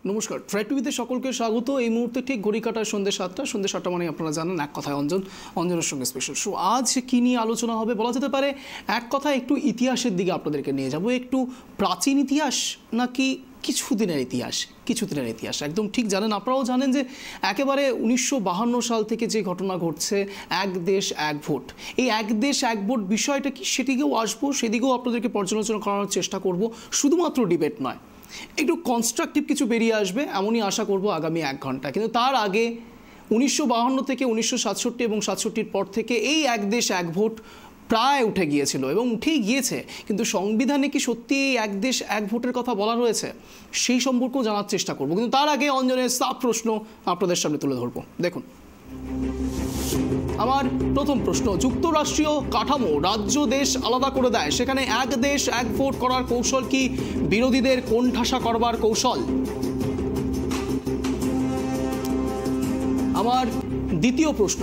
নমস্কার, ট্রাই টিভিতে সকলকে স্বাগত। এই মুহূর্তে ঠিক ঘড়ি কাটায় সন্ধ্যে 7টা মানে আপনারা জানেন এক কথায় অঞ্জনের সঙ্গে স্পেশাল শো। আজ কি নিয়ে আলোচনা হবে বলা যেতে পারে, এক কথায় একটু ইতিহাসের দিকে আপনাদেরকে নিয়ে যাব। একটু প্রাচীন ইতিহাস নাকি কিছুদিনের ইতিহাস একদম ঠিক জানেন, আপনারাও জানেন যে একেবারে 1952 সাল থেকে যে ঘটনা ঘটছে, এক দেশ এক ভোট, এই এক দেশ এক ভোট বিষয়টা কি সেদিকেও আসবো, সেদিকেও আপনাদেরকে পর্যালোচনা করানোর চেষ্টা করব। শুধুমাত্র ডিবেট নয়, একটু কনস্ট্রাকটিভ কিছু বেরিয়ে আসবে এমনই আশা করব আগামী 1 ঘন্টা। কিন্তু তার আগে 1952 থেকে 1967 এবং 67-র পর থেকে এই এক দেশ এক ভোট প্রায় উঠে গিয়েছিল এবং উঠেই গিয়েছে, কিন্তু সংবিধানে কি সত্যি এই এক দেশ এক ভোটের কথা বলা রয়েছে সেই সম্পর্কেও জানার চেষ্টা করব। কিন্তু তার আগে অঞ্জনের সাব প্রশ্ন আপনাদের সামনে তুলে ধরবো। দেখুন, আমার প্রথম প্রশ্ন, যুক্তরাষ্ট্রীয় কাঠামো রাজ্য দেশ আলাদা করে দেয়, সেখানে এক দেশ এক ভোট করার কৌশল কি বিরোধীদের কোণঠাসা করবার কৌশল? আমার দ্বিতীয় প্রশ্ন,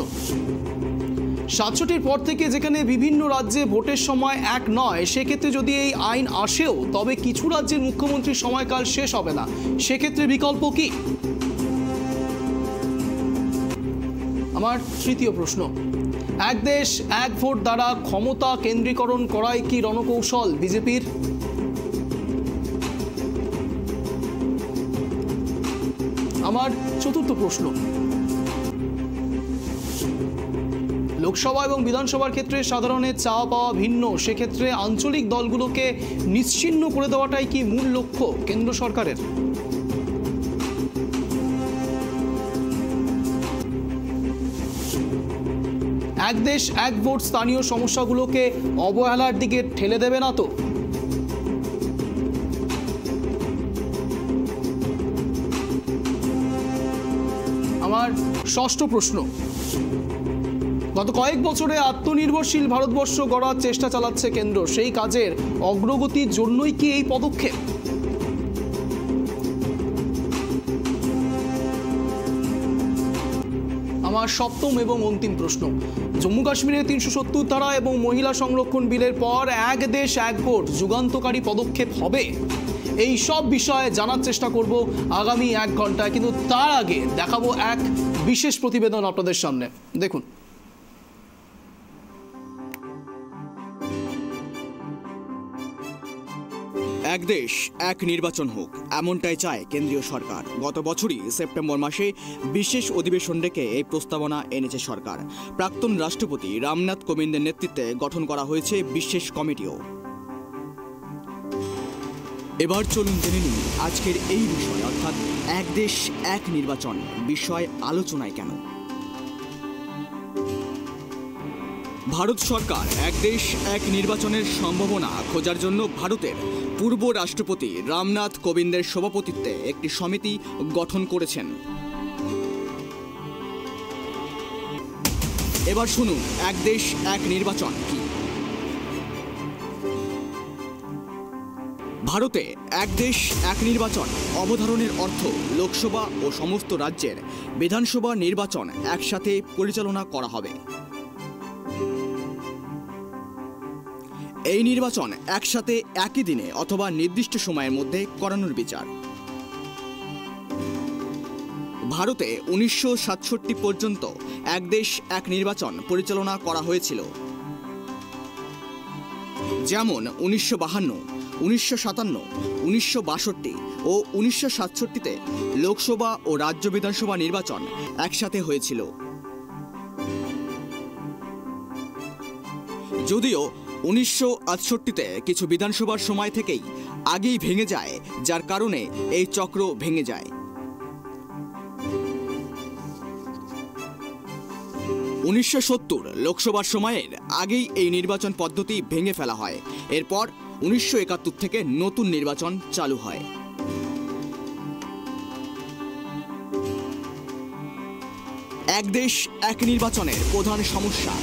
67-র পর থেকে যেখানে বিভিন্ন রাজ্যে ভোটের সময় এক নয়, সেক্ষেত্রে যদি এই আইন আসেও তবে কিছু রাজ্যের মুখ্যমন্ত্রীর সময়কাল শেষ হবে না, সেক্ষেত্রে বিকল্প কি? আমার তৃতীয় প্রশ্ন, এক দেশ এক ভোট দ্বারা ক্ষমতা কেন্দ্রীকরণ করাই কি রণকৌশল বিজেপির? আমার চতুর্থ প্রশ্ন, লোকসভা এবং বিধানসভার ক্ষেত্রে সাধারণের চাওয়া পাওয়া ভিন্ন, সেক্ষেত্রে আঞ্চলিক দলগুলোকে নিশ্চিহ্ন করে দেওয়াটাই কি মূল লক্ষ্য কেন্দ্র সরকারের? এক দেশ এক ভোট স্থানীয় সমস্যাগুলোকে অবহেলার দিকে ঠেলে দেবে না তো? আমার ষষ্ঠ প্রশ্ন, গত কয়েক বছরে আত্মনির্ভরশীল ভারতবর্ষ গড়ার চেষ্টা চালাচ্ছে কেন্দ্র, সেই কাজের অগ্রগতির জন্যই কি এই পদক্ষেপ? আমার সপ্তম এবং অন্তিম প্রশ্ন, জম্মু কাশ্মীরে 370 ধারা এবং মহিলা সংরক্ষণ বিলের পর এক দেশ এক ভোট যুগান্তকারী পদক্ষেপ হবে? এই সব বিষয়ে জানার চেষ্টা করব আগামী 1 ঘন্টায়। কিন্তু তার আগে দেখাবো এক বিশেষ প্রতিবেদন আপনাদের সামনে। দেখুন, এক দেশ এক নির্বাচন হোক, এমনটাই চায় কেন্দ্রীয় সরকার। গত বছরই সেপ্টেম্বর মাসে বিশেষ অধিবেশন ডেকে এই প্রস্তাবনা এনেছে সরকার। প্রাক্তন রাষ্ট্রপতি রামনাথ কোবিন্দের নেতৃত্বে গঠন করা হয়েছে বিশেষ কমিটিও। এবার চলুন জেনে নিন আজকের এই বিষয়, অর্থাৎ এক দেশ এক নির্বাচন বিষয় আলোচনায় কেন। ভারত সরকার এক দেশ এক নির্বাচনের সম্ভাবনা খোঁজার জন্য ভারতের পূর্ব রাষ্ট্রপতি রামনাথ কোবিন্দের সভাপতিত্বে একটি সমিতি গঠন করেছেন। এবার শুনুন এক দেশ এক নির্বাচন কি। ভারতে এক দেশ এক নির্বাচন অবধারণের অর্থ লোকসভা ও সমস্ত রাজ্যের বিধানসভা নির্বাচন একসাথে পরিচালনা করা হবে। এই নির্বাচন একসাথে একই দিনে অথবা নির্দিষ্ট সময়ের মধ্যে করানোর বিচার। ভারতে 1967 পর্যন্ত এক দেশ এক নির্বাচন পরিচালনা করা হয়েছিল, যেমন 1952, 1957, 1962 ও 1967-তে লোকসভা ও রাজ্য বিধানসভা নির্বাচন একসাথে হয়েছিল। যদিও 1968-তে কিছু বিধানসভার সময় থেকেই আগেই ভেঙে যায়, যার কারণে এই চক্র ভেঙে যায়। 1970 লোকসভার সময়ের আগেই এই নির্বাচন পদ্ধতি ভেঙে ফেলা হয়। এরপর 1971 থেকে নতুন নির্বাচন চালু হয়। এক দেশ এক নির্বাচনের প্রধান সমস্যা,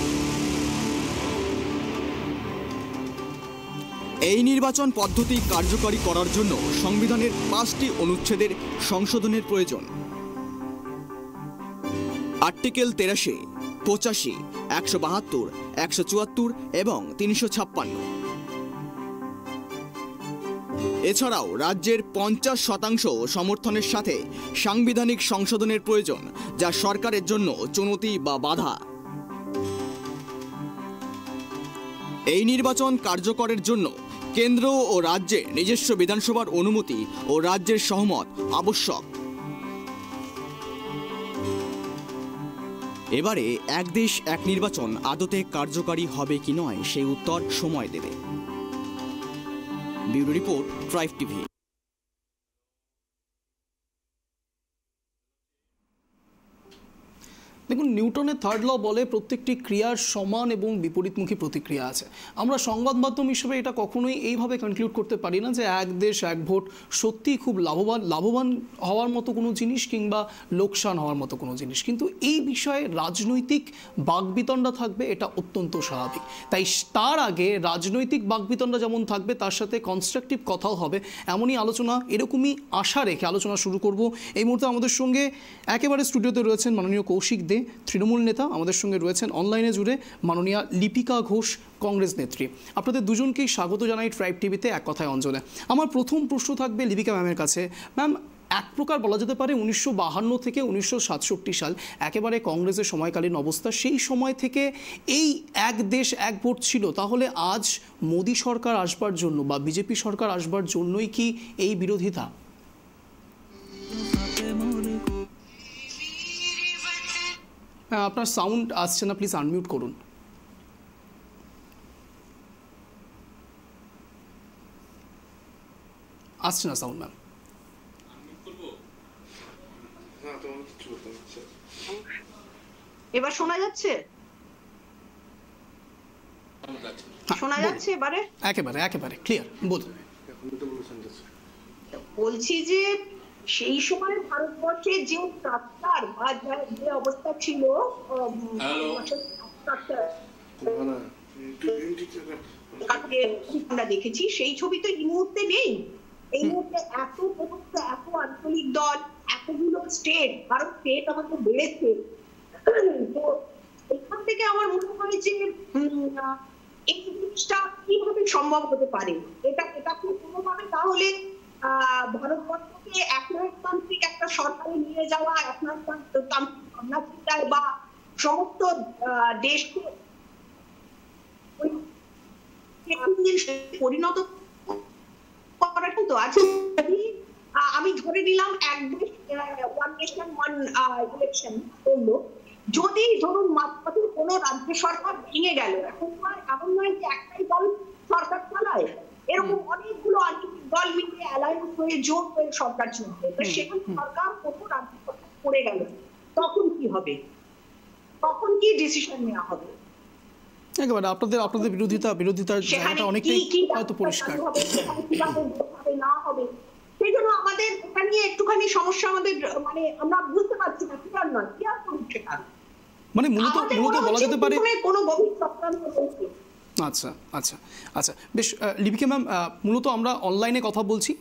এই নির্বাচন পদ্ধতি কার্যকরী করার জন্য সংবিধানের 5টি অনুচ্ছেদের সংশোধনের প্রয়োজন। আর্টিকেল 83, 85, 172, 174 এবং 356। এছাড়াও রাজ্যের 50% সমর্থনের সাথে সাংবিধানিক সংশোধনের প্রয়োজন, যা সরকারের জন্য চুনতি বা বাধা। এই নির্বাচন কার্যকরের জন্য কেন্দ্র ও রাজ্যে নিজস্ব বিধানসভার অনুমতি ও রাজ্যের সহমত আবশ্যক। এবারে এক দেশ এক নির্বাচন আদতে কার্যকারী হবে কি নয় সেই উত্তর সময় দেবে। Bureau report, tribe TV. দেখুন, নিউটনের থার্ড ল বলে প্রত্যেকটি ক্রিয়ার সমান এবং বিপরীতমুখী প্রতিক্রিয়া আছে। আমরা সংবাদ মাধ্যম হিসেবে এটা কখনোই এইভাবে কনক্লুড করতে পারি না যে এক দেশ এক ভোট সত্যিই খুব লাভবান হওয়ার মতো কোনো জিনিস কিংবা লোকসান হওয়ার মতো কোনো জিনিস, কিন্তু এই বিষয়ে রাজনৈতিক বাকবিতণ্ডা থাকবে, এটা অত্যন্ত স্বাভাবিক। তাই তার আগে রাজনৈতিক বাকবিতণ্ডা যেমন থাকবে, তার সাথে কনস্ট্রাকটিভ কথাও হবে, এমনই আলোচনা, এরকমই আশা রেখে আলোচনা শুরু করব। এই মুহূর্তে আমাদের সঙ্গে একেবারে স্টুডিওতে রয়েছেন মাননীয় কৌশিক দে, তৃণমূল নেতা। আমাদের সঙ্গে রয়েছেন অনলাইনে জুড়ে মাননীয়া লিপিকা ঘোষ, কংগ্রেস নেত্রী। আপনাদের দুজনকেই স্বাগত জানাই ট্রাইব টিভিতে এক কথায় অঞ্চলে। আমার প্রথম প্রশ্ন থাকবে লিপিকা ম্যামের কাছে। ম্যাম, এক প্রকার বলা যেতে পারে 1952 থেকে 1967 সাল একেবারে কংগ্রেসের সময়কালীন অবস্থা, সেই সময় থেকে এই এক দেশ এক ভোট ছিল। তাহলে আজ মোদী সরকার আসবার জন্য বা বিজেপি সরকার আসবার জন্যই কি এই বিরোধিতা? আপনার সাউন্ড আসছে না, প্লিজ আনমিউট করুন। আসছে না সাউন্ড ম্যাম। এবার শোনা যাচ্ছে? শোনা যাচ্ছে এবারে? একেবারে ক্লিয়ার, বলুন। বলছি যে সেই সময় ভারতবর্ষে যে সরকার বা যে অবস্থা ছিল, আমরা দেখেছি, সেই ছবি তো এই মুহূর্তে নেই। এই মুহূর্তে এত আঞ্চলিক দল, এতগুলো স্টেট, ভারত স্টেট আমাদের বেড়েছে। তো এখান থেকে আমার মনে হয় যে এই জিনিসটা কিভাবে সম্ভব হতে পারে, এটা কোনোভাবে তাহলে ভারতবর্ষকে একনায়কতান্ত্রিক একটা সরকারে নিয়ে যাওয়া, একনায়কতান্ত্রিক ভাবনা চিন্তায় বা সমস্ত দেশকে পরিণত করা কিন্তু আছে। আমি ধরে নিলাম এক দেশ ওয়ান নেশন ওয়ান ইলেকশন করলো, যদি ধরুন মাঝপথে কোনো রাজ্য সরকার ভেঙে গেল, এখন এমন নয় যে একটাই দল সরকার চালায়, এরকম অনেকগুলো রাজনৈতিক দল মিলে অ্যালায়েন্স হয়ে জোট হয়ে সরকার চলবে, তো সেখানে সরকার কোনো রাজ্য সরকার পড়ে গেল, তখন কি হবে? তখন কি ডিসিশন নেওয়া হবে? একেবারে আপনাদের বিরোধিতার জায়গাটা অনেকটাই হয়তো পরিষ্কার। না হবে, সেই জন্য আমাদের এটা নিয়ে একটুখানি সমস্যা, আমাদের মানে আমরা বুঝতে পারছি না কি আর নয়, কি আর করুন সেটা, মানে মূলত বলা যেতে পারে কোনো গভীর চক্রান্ত হয়েছে। আচ্ছা, বেশ। লিপিকা ম্যাম, মূলত আমরা অনলাইনে কথা বলছি,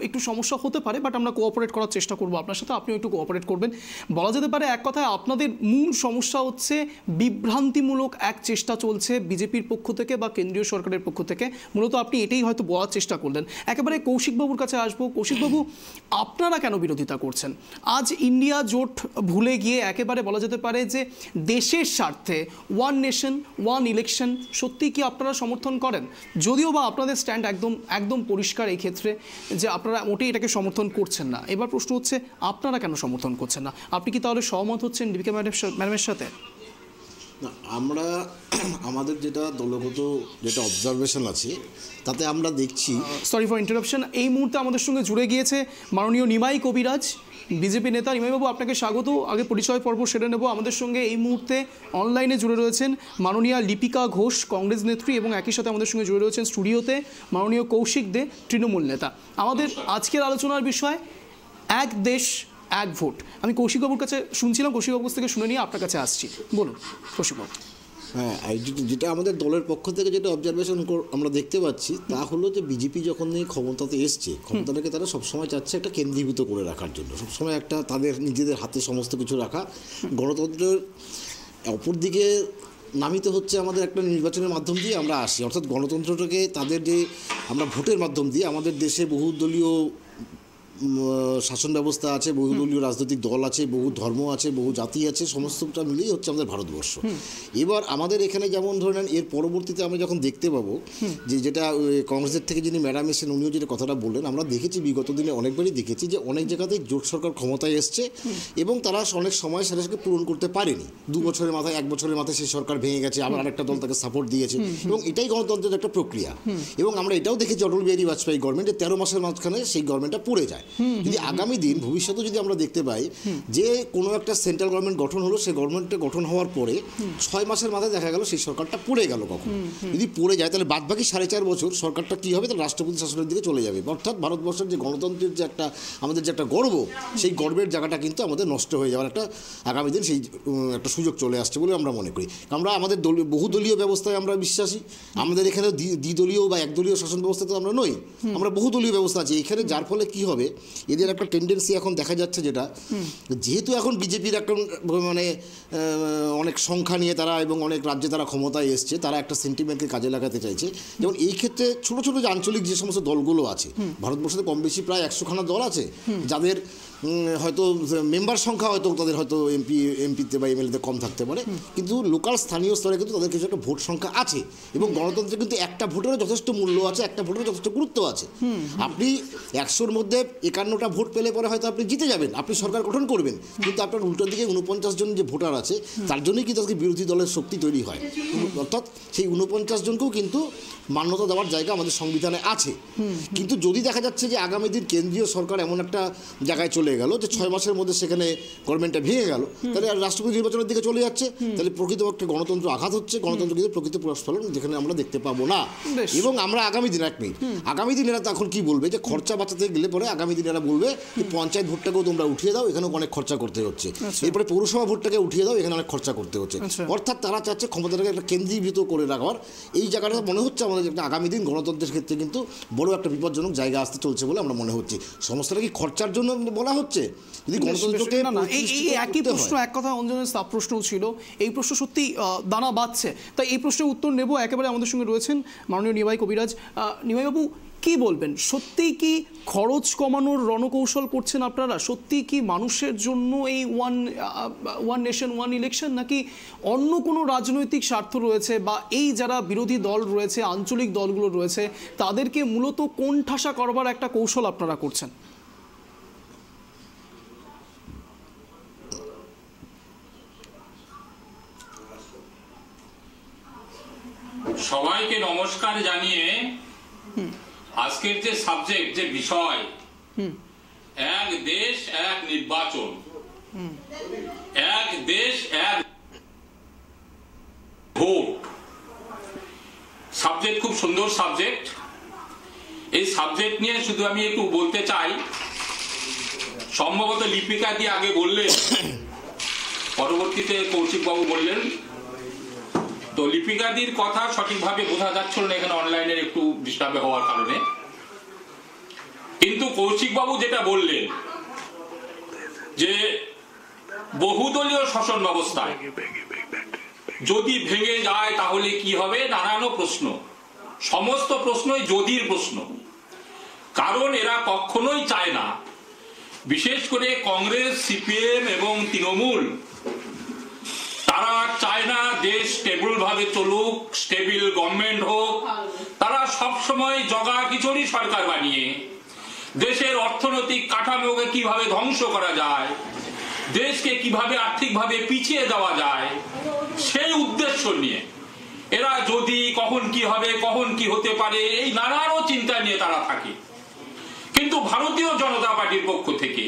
একটু সমস্যা হতে পারে, বাট আমরা কোঅপারেট করার চেষ্টা করবো আপনার সাথে, আপনিও একটু কোঅপারেট করবেন। বলা যেতে পারে এক কথায় আপনাদের মূল সমস্যা হচ্ছে বিভ্রান্তিমূলক এক চেষ্টা চলছে বিজেপির পক্ষ থেকে বা কেন্দ্রীয় সরকারের পক্ষ থেকে, মূলত আপনি এটাই হয়তো বলার চেষ্টা করলেন। একেবারে কৌশিকবাবুর কাছে আসবো। কৌশিকবাবু, আপনারা কেন বিরোধিতা করছেন? আজ ইন্ডিয়া জোট ভুলে গিয়ে একেবারে বলা যেতে পারে যে দেশের স্বার্থে ওয়ান নেশন ওয়ান ইলেকশন সত্যি কি আপনারা সমর্থন করেন? যদিও বা আপনাদের স্ট্যান্ড একদম পরিষ্কার এই ক্ষেত্রে যে আপনারা মোটেই এটাকে সমর্থন করছেন না। এবার প্রশ্ন হচ্ছে আপনারা কেন সমর্থন করছেন না? আপনি কি তাহলে সহমত হচ্ছেন লিপিকা ম্যাডামের সাথে? না, আমরা আমাদের যেটা দলগত যেটা অবজারভেশন আছে তাতে আমরা দেখছি। Sorry for interruption. এই মুহূর্তে আমাদের সঙ্গে জুড়ে গিয়েছে মাননীয় নিমাই কবিরাজ, বিজেপি নেতা। নিমাইবাবু, আপনাকে স্বাগত। আগে পরিচয় পর্ব সেরে নেব। আমাদের সঙ্গে এই মুহূর্তে অনলাইনে জুড়ে রয়েছেন মাননীয়া লিপিকা ঘোষ, কংগ্রেস নেত্রী, এবং একই সাথে আমাদের সঙ্গে জুড়ে রয়েছেন স্টুডিওতে মাননীয় কৌশিক দে, তৃণমূল নেতা। আমাদের আজকের আলোচনার বিষয় এক দেশ এক ভোট। আমি কৌশিকবাবুর কাছে শুনছিলাম, কৌশিকবাবুর থেকে শুনে নিয়ে আপনার কাছে আসছি। বলুন কৌশিকবাবু। হ্যাঁ, যেটা আমাদের দলের পক্ষ থেকে যেটা অবজারভেশন আমরা দেখতে পাচ্ছি তা হলো যে বিজেপি যখন এই ক্ষমতাতে এসছে, ক্ষমতাটাকে তারা সবসময় চাচ্ছে একটা কেন্দ্রীভূত করে রাখার জন্য, সবসময় একটা তাদের নিজেদের হাতে সমস্ত কিছু রাখা। গণতন্ত্রের অপরদিকে নামিতে হচ্ছে আমাদের একটা নির্বাচনের মাধ্যম দিয়ে আমরা আসি, অর্থাৎ গণতন্ত্রটাকে তাদের যে আমরা ভোটের মাধ্যম দিয়ে আমাদের দেশে বহুদলীয় শাসন ব্যবস্থা আছে, বহুদলীয় রাজনৈতিক দল আছে, বহু ধর্ম আছে, বহু জাতি আছে, সমস্তটা মিলিয়ে হচ্ছে আমাদের ভারতবর্ষ। এবার আমাদের এখানে যেমন ধরে নেন, এর পরবর্তীতে আমরা যখন দেখতে পাবো যে যেটা কংগ্রেসের থেকে যিনি ম্যাডাম এসেছেন উনিও যেটা কথাটা বললেন, আমরা দেখেছি বিগত দিনে অনেকবারই দেখেছি যে অনেক জায়গাতেই জোট সরকার ক্ষমতায় এসছে এবং তারা অনেক সময় সেটাকে পূরণ করতে পারেনি। 2 বছরের মাথায় 1 বছরের মাথায় সেই সরকার ভেঙে গেছে, আবার আরেকটা দল তাকে সাপোর্ট দিয়েছে এবং এটাই গণতন্ত্রের একটা প্রক্রিয়া। এবং আমরা এটাও দেখেছি অটল বিহারী বাজপেয়ী গভর্নমেন্ট, 13 মাসের মাঝখানে সেই গভর্নমেন্টটা পড়ে যায়। যদি আগামী দিন ভবিষ্যতে যদি আমরা দেখতে পাই যে কোনো একটা সেন্ট্রাল গভর্নমেন্ট গঠন হলো, সেই গভর্নমেন্টটা গঠন হওয়ার পরে 6 মাসের মাথায় দেখা গেল সেই সরকারটা পড়ে গেল, কখন যদি পড়ে যায় তাহলে বাদবাকি 4.5 বছর সরকারটা কী হবে, তাহলে রাষ্ট্রপতি শাসনের দিকে চলে যাবে। অর্থাৎ ভারতবর্ষের যে গণতন্ত্রের যে একটা আমাদের যে একটা গর্ব, সেই গর্বের জায়গাটা কিন্তু আমাদের নষ্ট হয়ে যাওয়ার একটা আগামী দিন সেই একটা সুযোগ চলে আসছে বলে আমরা মনে করি। আমরা আমাদের বহুদলীয় ব্যবস্থায় আমরা বিশ্বাসী। আমাদের এখানে দ্বিদলীয় বা একদলীয় শাসন ব্যবস্থা তো আমরা নই, আমরা বহুদলীয় ব্যবস্থা আছে এখানে। যার ফলে কি হবে, এদের একটা টেন্ডেন্সি এখন দেখা যাচ্ছে যেটা, যেহেতু এখন বিজেপির একটা মানে অনেক সংখ্যা নিয়ে তারা এবং অনেক রাজ্যে তারা ক্ষমতায় এসছে, তারা একটা সেন্টিমেন্টকে কাজে লাগাতে চাইছে। যেমন এই ক্ষেত্রে ছোটো ছোটো যে আঞ্চলিক যে সমস্ত দলগুলো আছে, ভারতবর্ষে কম বেশি প্রায় 100খানা দল আছে, যাদের হয়তো মেম্বার সংখ্যা হয়তো তাদের হয়তো এমপিতে বা এমএলএতে কম থাকতে পারে, কিন্তু লোকাল স্থানীয় স্তরে কিন্তু তাদের কিছু একটা ভোট সংখ্যা আছে এবং গণতন্ত্রে কিন্তু একটা ভোটেরও যথেষ্ট মূল্য আছে, একটা ভোটেরও যথেষ্ট গুরুত্ব আছে। আপনি 100-র মধ্যে 51টা ভোট পেলে পরে হয়তো আপনি জিতে যাবেন, আপনি সরকার গঠন করবেন, কিন্তু আপনার উল্টোর দিকে 49 জন যে ভোটার আছে তার জন্যই কিন্তু আজকে বিরোধী দলের শক্তি তৈরি হয়। অর্থাৎ সেই 49 জনকেও কিন্তু মান্যতা দেওয়ার জায়গা আমাদের সংবিধানে আছে। কিন্তু যদি দেখা যাচ্ছে যে আগামী দিন কেন্দ্রীয় সরকার এমন একটা জায়গায় চলে গেল যে 6 মাসের মধ্যে সেখানে গভর্নমেন্টটা ভেঙে গেল, তাহলে আর রাষ্ট্রপতি নির্বাচনের দিকে চলে যাচ্ছে, তাহলে প্রকৃতপক্ষে গণতন্ত্র আঘাত হচ্ছে, গণতন্ত্র কিন্তু প্রকৃত প্রস্ফলন যেখানে আমরা দেখতে পাবো না। এবং আমরা আগামী দিন আগামী দিন এরা তখন কি বলবে যে খরচা বাঁচাতে গেলে পরে আগামী দিন এরা বলবে যে পঞ্চায়েত ভোটটাকেও তোমরা উঠিয়ে দাও, এখানে অনেক খরচা করতে হচ্ছে, এরপরে পৌরসভা ভোটটাকে উঠিয়ে দাও, এখানে অনেক খরচা করতে হচ্ছে। অর্থাৎ তারা চাচ্ছে ক্ষমতাটাকে একটা কেন্দ্রীভূত করে রাখার। এই জায়গাটা মনে হচ্ছে আমাদের একটা আগামী দিন গণতন্ত্রের ক্ষেত্রে কিন্তু বড় একটা বিপজ্জনক জায়গা আসতে চলছে বলে আমরা মনে হচ্ছে। সমস্যাটা কি খরচার জন্য বলা হচ্ছে? যদি গণতন্ত্রকে এই একই প্রশ্ন, এক কথা অঞ্জনের সাব প্রশ্নও ছিল, এই প্রশ্ন সত্যি দানা বাঁধছে, তাই এই প্রশ্নের উত্তর নেব। একেবারে আমাদের সঙ্গে রয়েছেন মাননীয় নিমাই কবিরাজ। নিমাইবাবু, কি বলবেন, সত্যিই কি খরচ কমানোর রণকৌশল করছেন আপনারা? সত্যিই কি মানুষের জন্য এই ওয়ান নেশন ওয়ান ইলেকশন, নাকি অন্য কোনো রাজনৈতিক স্বার্থ রয়েছে, বা এই যারা বিরোধী দল রয়েছে, আঞ্চলিক দলগুলো রয়েছে, তাদেরকে মূলত কোণঠাসা করবার একটা কৌশল আপনারা করছেন? সবাইকে নমস্কার জানিয়ে আজকের যে সাবজেক্ট, যে বিষয়, এক দেশ এক নির্বাচন, এক দেশ এক ভোট, সাবজেক্ট খুব সুন্দর সাবজেক্ট। এই সাবজেক্ট নিয়ে শুধু আমি একটু বলতে চাই, সম্ভবত লিপিকা দিয়ে আগে বললেন, পরবর্তীতে কৌশিক বাবু বললেন, তো লিপিকাদির কথা সঠিকভাবে বোঝা যাচ্ছিল না এখানে অনলাইনের একটু ডিস্টার্ব হওয়ার কারণে। কিন্তু কৌশিক বাবু যেটা বললেন যে বহুদলীয় শাসন ব্যবস্থায় যদি ভেঙে যায় তাহলে কি হবে, নানান প্রশ্ন, সমস্ত প্রশ্নই যদির প্রশ্ন। কারণ এরা কখনোই চায় না, বিশেষ করে কংগ্রেস, সিপিএম এবং তৃণমূল, তারা চায় না দেশ স্টেবল ভাবে চলুক, স্টেবল গভর্নমেন্ট হোক। তারা সবসময় জগা খিচুড়ি সরকার বানিয়ে দেশের অর্থনৈতিক কাঠামোকে কিভাবে ধ্বংস করা যায়, দেশকে কিভাবে আর্থিকভাবে পিছিয়ে দেওয়া যায়, সেই উদ্দেশ্য নিয়ে এরা যদি কখন কি হবে, কখন কি হতে পারে, এই নানান চিন্তা নিয়ে তারা থাকে। কিন্তু ভারতীয় জনতা পার্টির পক্ষ থেকে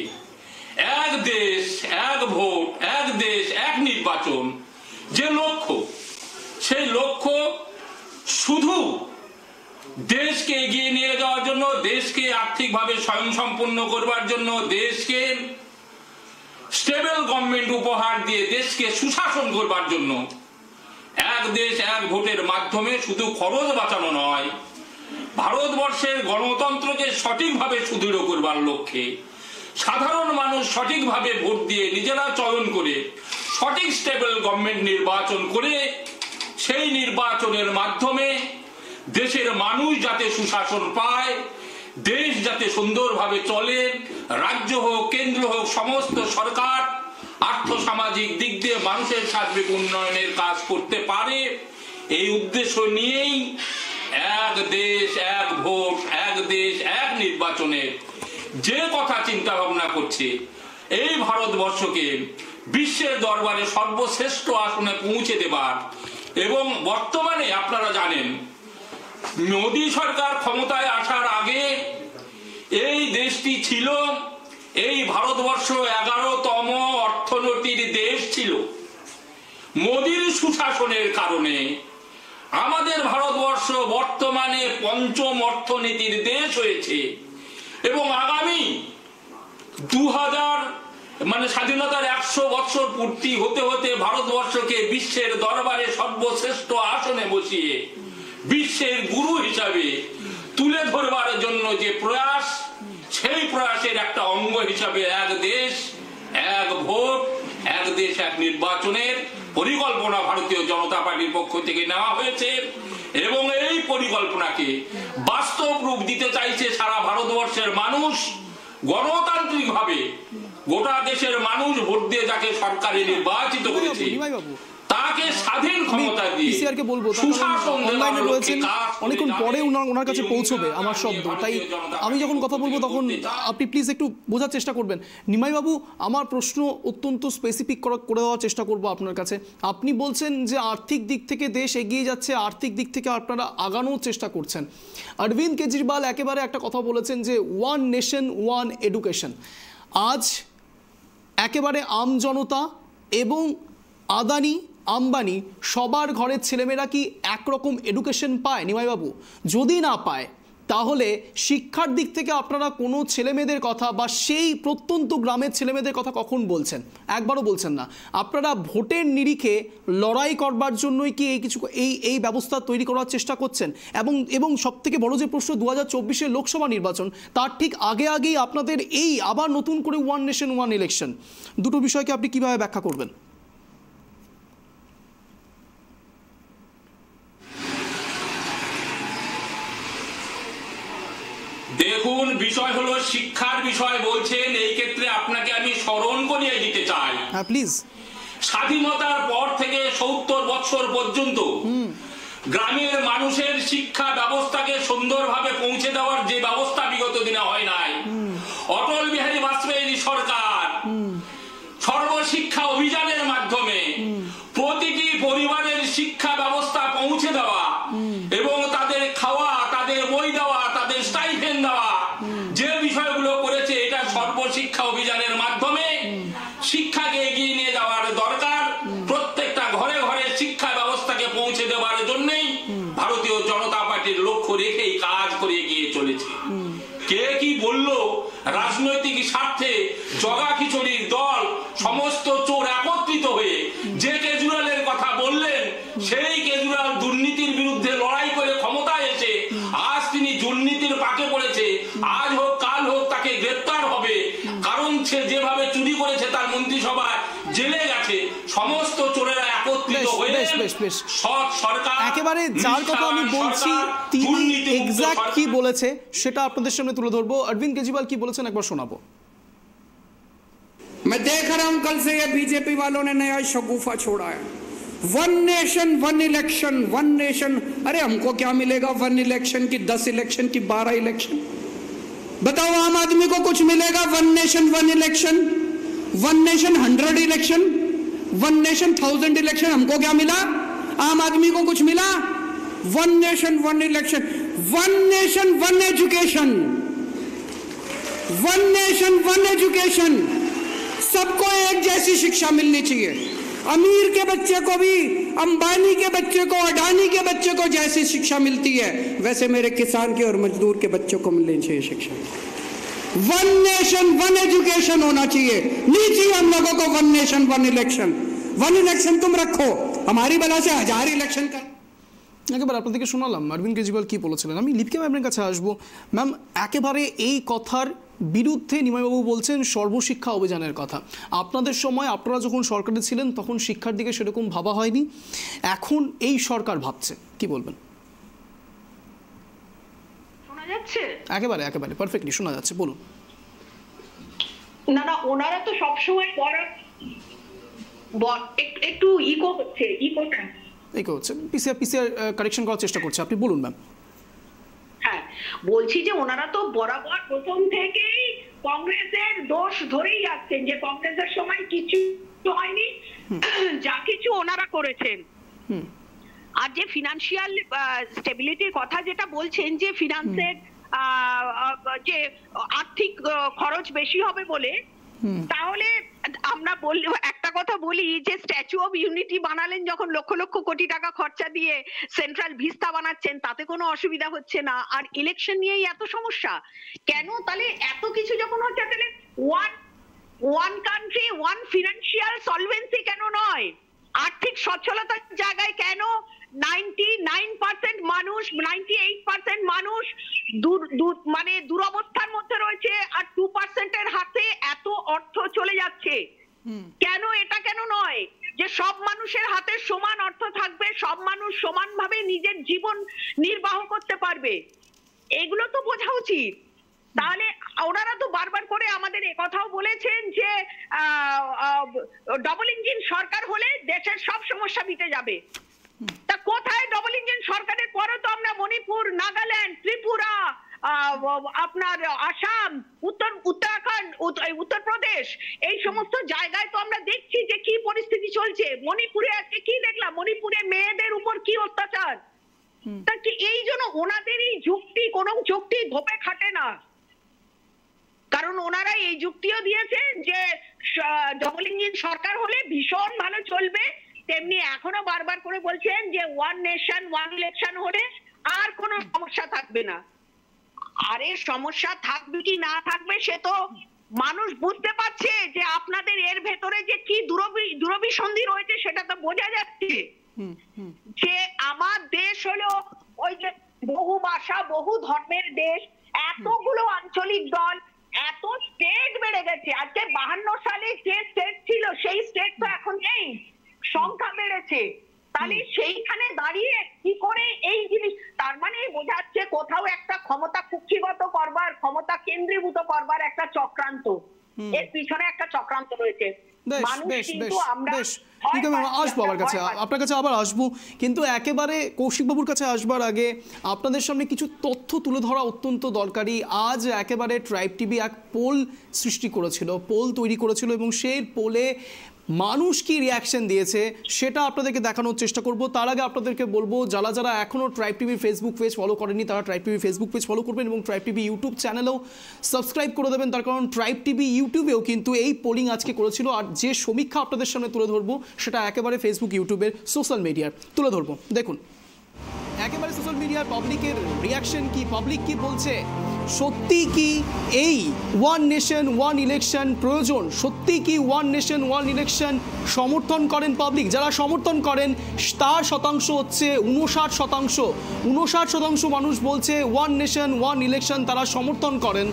এক দেশ এক ভোট, এক দেশ এক নির্বাচন যে লক্ষ্য, সেই লক্ষ্য শুধু দেশকে এগিয়ে নিয়ে যাওয়ার জন্য, দেশকে আর্থিকভাবে স্বয়ংসম্পূর্ণ করবার জন্য, দেশকে স্টেবল গভর্নমেন্ট উপহার দিয়ে দেশকে সুশাসন করবার জন্য এক দেশ এক ভোটের মাধ্যমে শুধু খরচ বাঁচানো নয়, ভারতবর্ষের গণতন্ত্রকে সঠিকভাবে সুদৃঢ় করবার লক্ষ্যে সাধারণ মানুষ সঠিকভাবে ভোট দিয়ে নিজেরা চয়ন করে সঠিক স্টেবল গভর্নমেন্ট নির্বাচন করে সেই নির্বাচনের মাধ্যমে দেশের মানুষ যাতে সুশাসন পায়, দেশ যাতে সুন্দরভাবে চলে, রাজ্য হোক কেন্দ্র হোক সমস্ত সরকার আর্থসামাজিক দিক দিয়ে মানুষের সার্বিক উন্নয়নের কাজ করতে পারে, এই উদ্দেশ্য নিয়েই এক দেশ এক ভোট, এক দেশ এক নির্বাচনের যে কথা চিন্তা ভাবনা করছে, এই ভারতবর্ষকে বিশ্বের দরবারে সর্বশ্রেষ্ঠ আসনে পৌঁছে দেবার। এবং বর্তমানে আপনারা জানেন মোদী সরকার ক্ষমতায় আসার আগে এই দেশটি ছিল, এই ভারতবর্ষ 11তম অর্থনীতির দেশ ছিল। মোদীর সুশাসনের কারণে আমাদের ভারতবর্ষ বর্তমানে 5ম অর্থনীতির দেশ হয়েছে এবং আগামী 2000 স্বাধীনতার 100 বছর পূর্তি হতে হতে ভারতবর্ষকে বিশ্বের দরবারে সর্বশ্রেষ্ঠ আসনে বসিয়ে বিশ্বের গুরু হিসাবে তুলে ধরবার জন্য যে প্রয়াস, সেই প্রয়াসের একটা অঙ্গ হিসাবে এক দেশ এক ভোট, এক দেশ এক নির্বাচনের পরিকল্পনা ভারতীয় জনতা পার্টির পক্ষ থেকে নেওয়া হয়েছে এবং এই পরিকল্পনাকে বাস্তব রূপ দিতে চাইছে সারা ভারতবর্ষের মানুষ। গণতান্ত্রিকভাবে গোটা দেশের মানুষ ভোট দিয়ে যাকে সরকারে নির্বাচিত করেছে তাকে স্বাধীন ক্ষমতা দিয়ে পিসিআরকে বলবো, অনলাইনে রয়েছেন, অনেকক্ষণ পরে ওনার কাছে পৌঁছবে আমার শব্দ, তাই আমি যখন কথা বলবো তখন আপনি প্লিজ একটু বোঝার চেষ্টা করবেন। নিমাইবাবু, আমার প্রশ্ন অত্যন্ত স্পেসিফিক করে দেওয়ার চেষ্টা করব আপনার কাছে। আপনি বলছেন যে আর্থিক দিক থেকে দেশ এগিয়ে যাচ্ছে, আর্থিক দিক থেকে আপনারা আগানোর চেষ্টা করছেন। অরবিন্দ কেজরিওয়াল একেবারে একটা কথা বলেছেন যে ওয়ান নেশন ওয়ান এডুকেশন। আজ একেবারে আম জনতা এবং আদানি আম্বানি সবার ঘরের ছেলেমেয়েরা কি একরকম এডুকেশন পায় নিমাইবাবু? যদি না পায় তাহলে শিক্ষার দিক থেকে আপনারা কোনো ছেলেমেয়েদের কথা বা সেই প্রত্যন্ত গ্রামের ছেলেমেয়েদের কথা কখন বলছেন? একবারও বলছেন না। আপনারা ভোটের নিরিখে লড়াই করবার জন্যই কি এই ব্যবস্থা তৈরি করার চেষ্টা করছেন? এবং সবথেকে বড় যে প্রশ্ন, 2024-এর লোকসভা নির্বাচন, তার ঠিক আগেই আপনাদের এই আবার নতুন করে ওয়ান নেশন ওয়ান ইলেকশন, দুটো বিষয়কে আপনি কিভাবে ব্যাখ্যা করবেন? দেখুন, বিষয় হলো শিক্ষার বিষয় বলছেন, এই ক্ষেত্রে আপনাকে আমি স্মরণ করিয়ে দিতে চাই, হ্যাঁ প্লিজ, স্বাধীনতার পর থেকে 70 বছর পর্যন্ত গ্রামের মানুষের শিক্ষা ব্যবস্থাকে সুন্দরভাবে পৌঁছে দেওয়ার যে ব্যবস্থা বিগত দিনে হয় নাই, অটল বিহারী বাজপেয়ী সরকার সর্বশিক্ষা অভিযানের মাধ্যমে প্রতিটি পরিবারের শিক্ষা ব্যবস্থা পৌঁছে দেওয়া এবং তাদের খাওয়া, তাদের বই দেওয়া, তাদের স্টাইপেন্ড দেওয়া, যে বিষয়গুলো করেছে, এটা সর্বশিক্ষা অভিযানের মাধ্যমে শিক্ষাকে এগিয়ে নিয়ে যাওয়ার দরকার। প্রত্যেকটা ঘরে ঘরে শিক্ষা ব্যবস্থাকে পৌঁছে দেওয়ার জন্যই ভারতীয় জনতা পার্টির লক্ষ্য রেখেই কাজ করে এগিয়ে চলেছে। কে কি বলল, রাজনৈতিক স্বার্থে জগা খিচুড়ির দল সমস্ত চোর একত্রিত হয়ে যে কেজরিওয়ালের কথা বললেন, সেই কেজরিওয়াল দুর্নীতির বিরুদ্ধে লড়াই করে ক্ষমতায় এসে আজ তিনি দুর্নীতির পাকে পড়েছে। আজ হোক কাল হোক তাকে গ্রেপ্তার হবে, কারণ সে যেভাবে চুরি করেছে তার মন্ত্রিসভায় জেলে গেছে। সমস্ত চোরেরা একত্রিত হয়ে সৎ সরকার, একেবারে যার কথা আমি বলছি তিনি এক্সাক্ট কি বলেছে সেটা আপনাদের সামনে তুলে ধরবো। অরবিন্দ কেজরিওয়াল কি বলেছেন একবার শোনাবো। मैं देख रहा हूं कल से ये बीजेपी वालों ने नया शगुफा छोड़ा है, one nation one election, one nation. अरे हमको क्या मिलेगा वन इलेक्शन की, 10 इलेक्शन की, 12 इलेक्शन? बताओ, आम आदमी को कुछ मिलेगा one nation one election? One nation 100 election, one nation 1000 election, हमको क्या मिला? आम आदमी को कुछ मिला? One nation one election, one nation one education, one nation one education. सबको एक जैसी शिक्षा मिलनी चाहिए। अमीर के बच्चे को भी, अंबानी के बच्चे को, अडानी के बच्चे को जैसी शिक्षा मिलती है, वैसे मेरे किसान के और मजदूर के बच्चों को मिलनी चाहिए शिक्षा। वन नेशन वन एजुकेशन होना चाहिए, नहीं चाहिए हम लोगों को one nation one election. One election तुम रखो, हमारी बला से 1000 इलेक्शन कर। একেবারে আপনাদেরকে শোনালাম অরবিন্দ কেজরিওয়াল কি বলেছিলেন। আমি লিপিকা ম্যামের কাছে আসবো। ম্যাম, একেবারে এই কথার বিরুদ্ধে নিমাইবাবু বলছেন সর্বশিক্ষা অভিযানের কথা। আপনাদের সময়, আপনারা যখন সরকারে ছিলেন তখন শিক্ষার দিকে সেরকম ভাবা হয়নি, এখন এই সরকার ভাবছে, কি বলবেন? যাচ্ছে? একেবারে একেবারে পারফেক্টলি শোনা যাচ্ছে, বলুন। না না, ওনারা তো সবসময় একটু ইকো হচ্ছে, ইকোটা পিসিআর কারেকশন করার চেষ্টা করছে, আপনি বলুন ম্যাম। হ্যাঁ, বলছি যে ওনারা তো বরাবর প্রথম থেকেই কংগ্রেসের দোষ ধরেই যাচ্ছেন যে কংগ্রেসের সময় কিছু হয়নি, যা কিছু ওনারা করেছেন। আর যে ফিনান্সিয়াল স্টেবিলিটির কথা যেটা বলছেন, যে ফিনান্সের যে আর্থিক খরচ বেশি হবে বলে, তাহলে আমরা একটা কথা বলি যে স্ট্যাচু অফ ইউনিটি বানালেন যখন লক্ষ লক্ষ কোটি টাকা খরচা দিয়ে, সেন্ট্রাল ভিস্তা বানাচ্ছেন, তাতে কোনো অসুবিধা হচ্ছে না। আর ইলেকশন নিয়েই এত সমস্যা কেন? তাহলে এত কিছু যখন হচ্ছে, তাহলে one country one financial solvency কেন নয়? আর্থিক সচ্ছলতার জায়গায় কেন 99% মানুষ, 98% মানুষ মানে দুরবস্থার মধ্যে রয়েছে, আর 2% এর হাতে এত অর্থ চলে যাচ্ছে? কেন এটা কেন নয় যে সব মানুষের হাতে সমান অর্থ থাকবে, সব মানুষ সমানভাবে নিজের জীবন নির্বাহ করতে পারবে? এগুলো তো বোঝা উচিত। তাহলে ওনারা তো বারবার করে আমাদের কথাও বলেছেন যে ডবল ইঞ্জিন সরকার হলে দেশের সব সমস্যা মিটে যাবে। তা কোথায় ডবল ইঞ্জিন সরকারের পরে তো আমরা মণিপুর, নাগাল্যান্ড, ত্রিপুরা, আপনার আসাম, উত্তরাখণ্ড, উত্তরপ্রদেশ, এই সমস্ত জায়গায় তো আমরা দেখছি যে কি পরিস্থিতি চলছে। মণিপুরে আজকে কি দেখলাম, মণিপুরে মেয়েদের উপর কি অত্যাচার। তা কি এই জন্য ওনাদের এই যুক্তি, কোন যুক্তি ধোপে খাটে না, কারণ ওনারা এই যুক্তিও দিয়েছেন যে ডবল ইঞ্জিন সরকার হলে ভীষণ ভালো চলবে, তেমনি এখনো বারবার করে বলছেন যে ওয়ান নেশন ওয়ান ইলেকশন হলে আর কোনো সমস্যা থাকবে না। আরে সমস্যা থাকবে কি না থাকবে সে তো মানুষ বুঝতে পারছে, যে আপনাদের এর ভেতরে যে কি দুরভিসন্ধি রয়েছে সেটা তো বোঝা যাচ্ছে। যে আমার দেশ হলো ওই যে বহু ভাষা বহু ধর্মের দেশ, এতগুলো আঞ্চলিক দল, এত স্টেট বেড়ে গেছে। আজকে 52 সালে যে স্টেট ছিল সেই স্টেট তো এখন নেই, সংখ্যা বেড়েছে। তাহলে সেইখানে দাঁড়িয়ে কি করে এই জিনিস, তার মানে বোঝাচ্ছে কোথাও একটা ক্ষমতা কুক্ষিগত করবার, ক্ষমতা কেন্দ্রীভূত করবার একটা চক্রান্ত, এর পিছনে একটা চক্রান্ত রয়েছে। আসবো আমার কাছে, আপনার কাছে আবার আসবো, কিন্তু একেবারে কৌশিকবাবুর কাছে আসবার আগে আপনাদের সামনে কিছু তথ্য তুলে ধরা অত্যন্ত দরকারি। আজ একেবারে ট্রাইব টিভি এক পোল সৃষ্টি করেছিল, পোল তৈরি করেছিল, এবং সেই পোলে মানুষ কি রিয়াকশন দিয়েছে সেটা আপনাদেরকে দেখানোর চেষ্টা করব। তার আগে আপনাদেরকে বলবো, যারা যারা এখনও ট্রাইব টিভির ফেসবুক পেজ ফলো করেনি তারা tribe TV Facebook page follow করবেন, এবং ট্রাইব টিভি ইউটিউব চ্যানেলেও সাবস্ক্রাইব করে দেবেন। তার কারণ ট্রাইব টিভি ইউটিউবেও কিন্তু এই পোলিং আজকে করেছিল, আর যে সমীক্ষা আপনাদের সামনে তুলে ধরবো সেটা একেবারে ফেসবুক ইউটিউবের সোশ্যাল মিডিয়ার তুলে ধরবো। দেখুন একেবারে সোশ্যাল মিডিয়ার পাবলিকের রিয়াকশন কি, পাবলিক কি বলছে। সত্যি কি এই ওয়ান নেশন ওয়ান ইলেকশন প্রয়োজন? সত্যি কি ওয়ান নেশন ওয়ান ইলেকশন সমর্থন করেন পাবলিক? যারা সমর্থন করেন তার শতাংশ হচ্ছে 59%। 59% মানুষ বলছে ওয়ান নেশন ওয়ান ইলেকশন তারা সমর্থন করেন,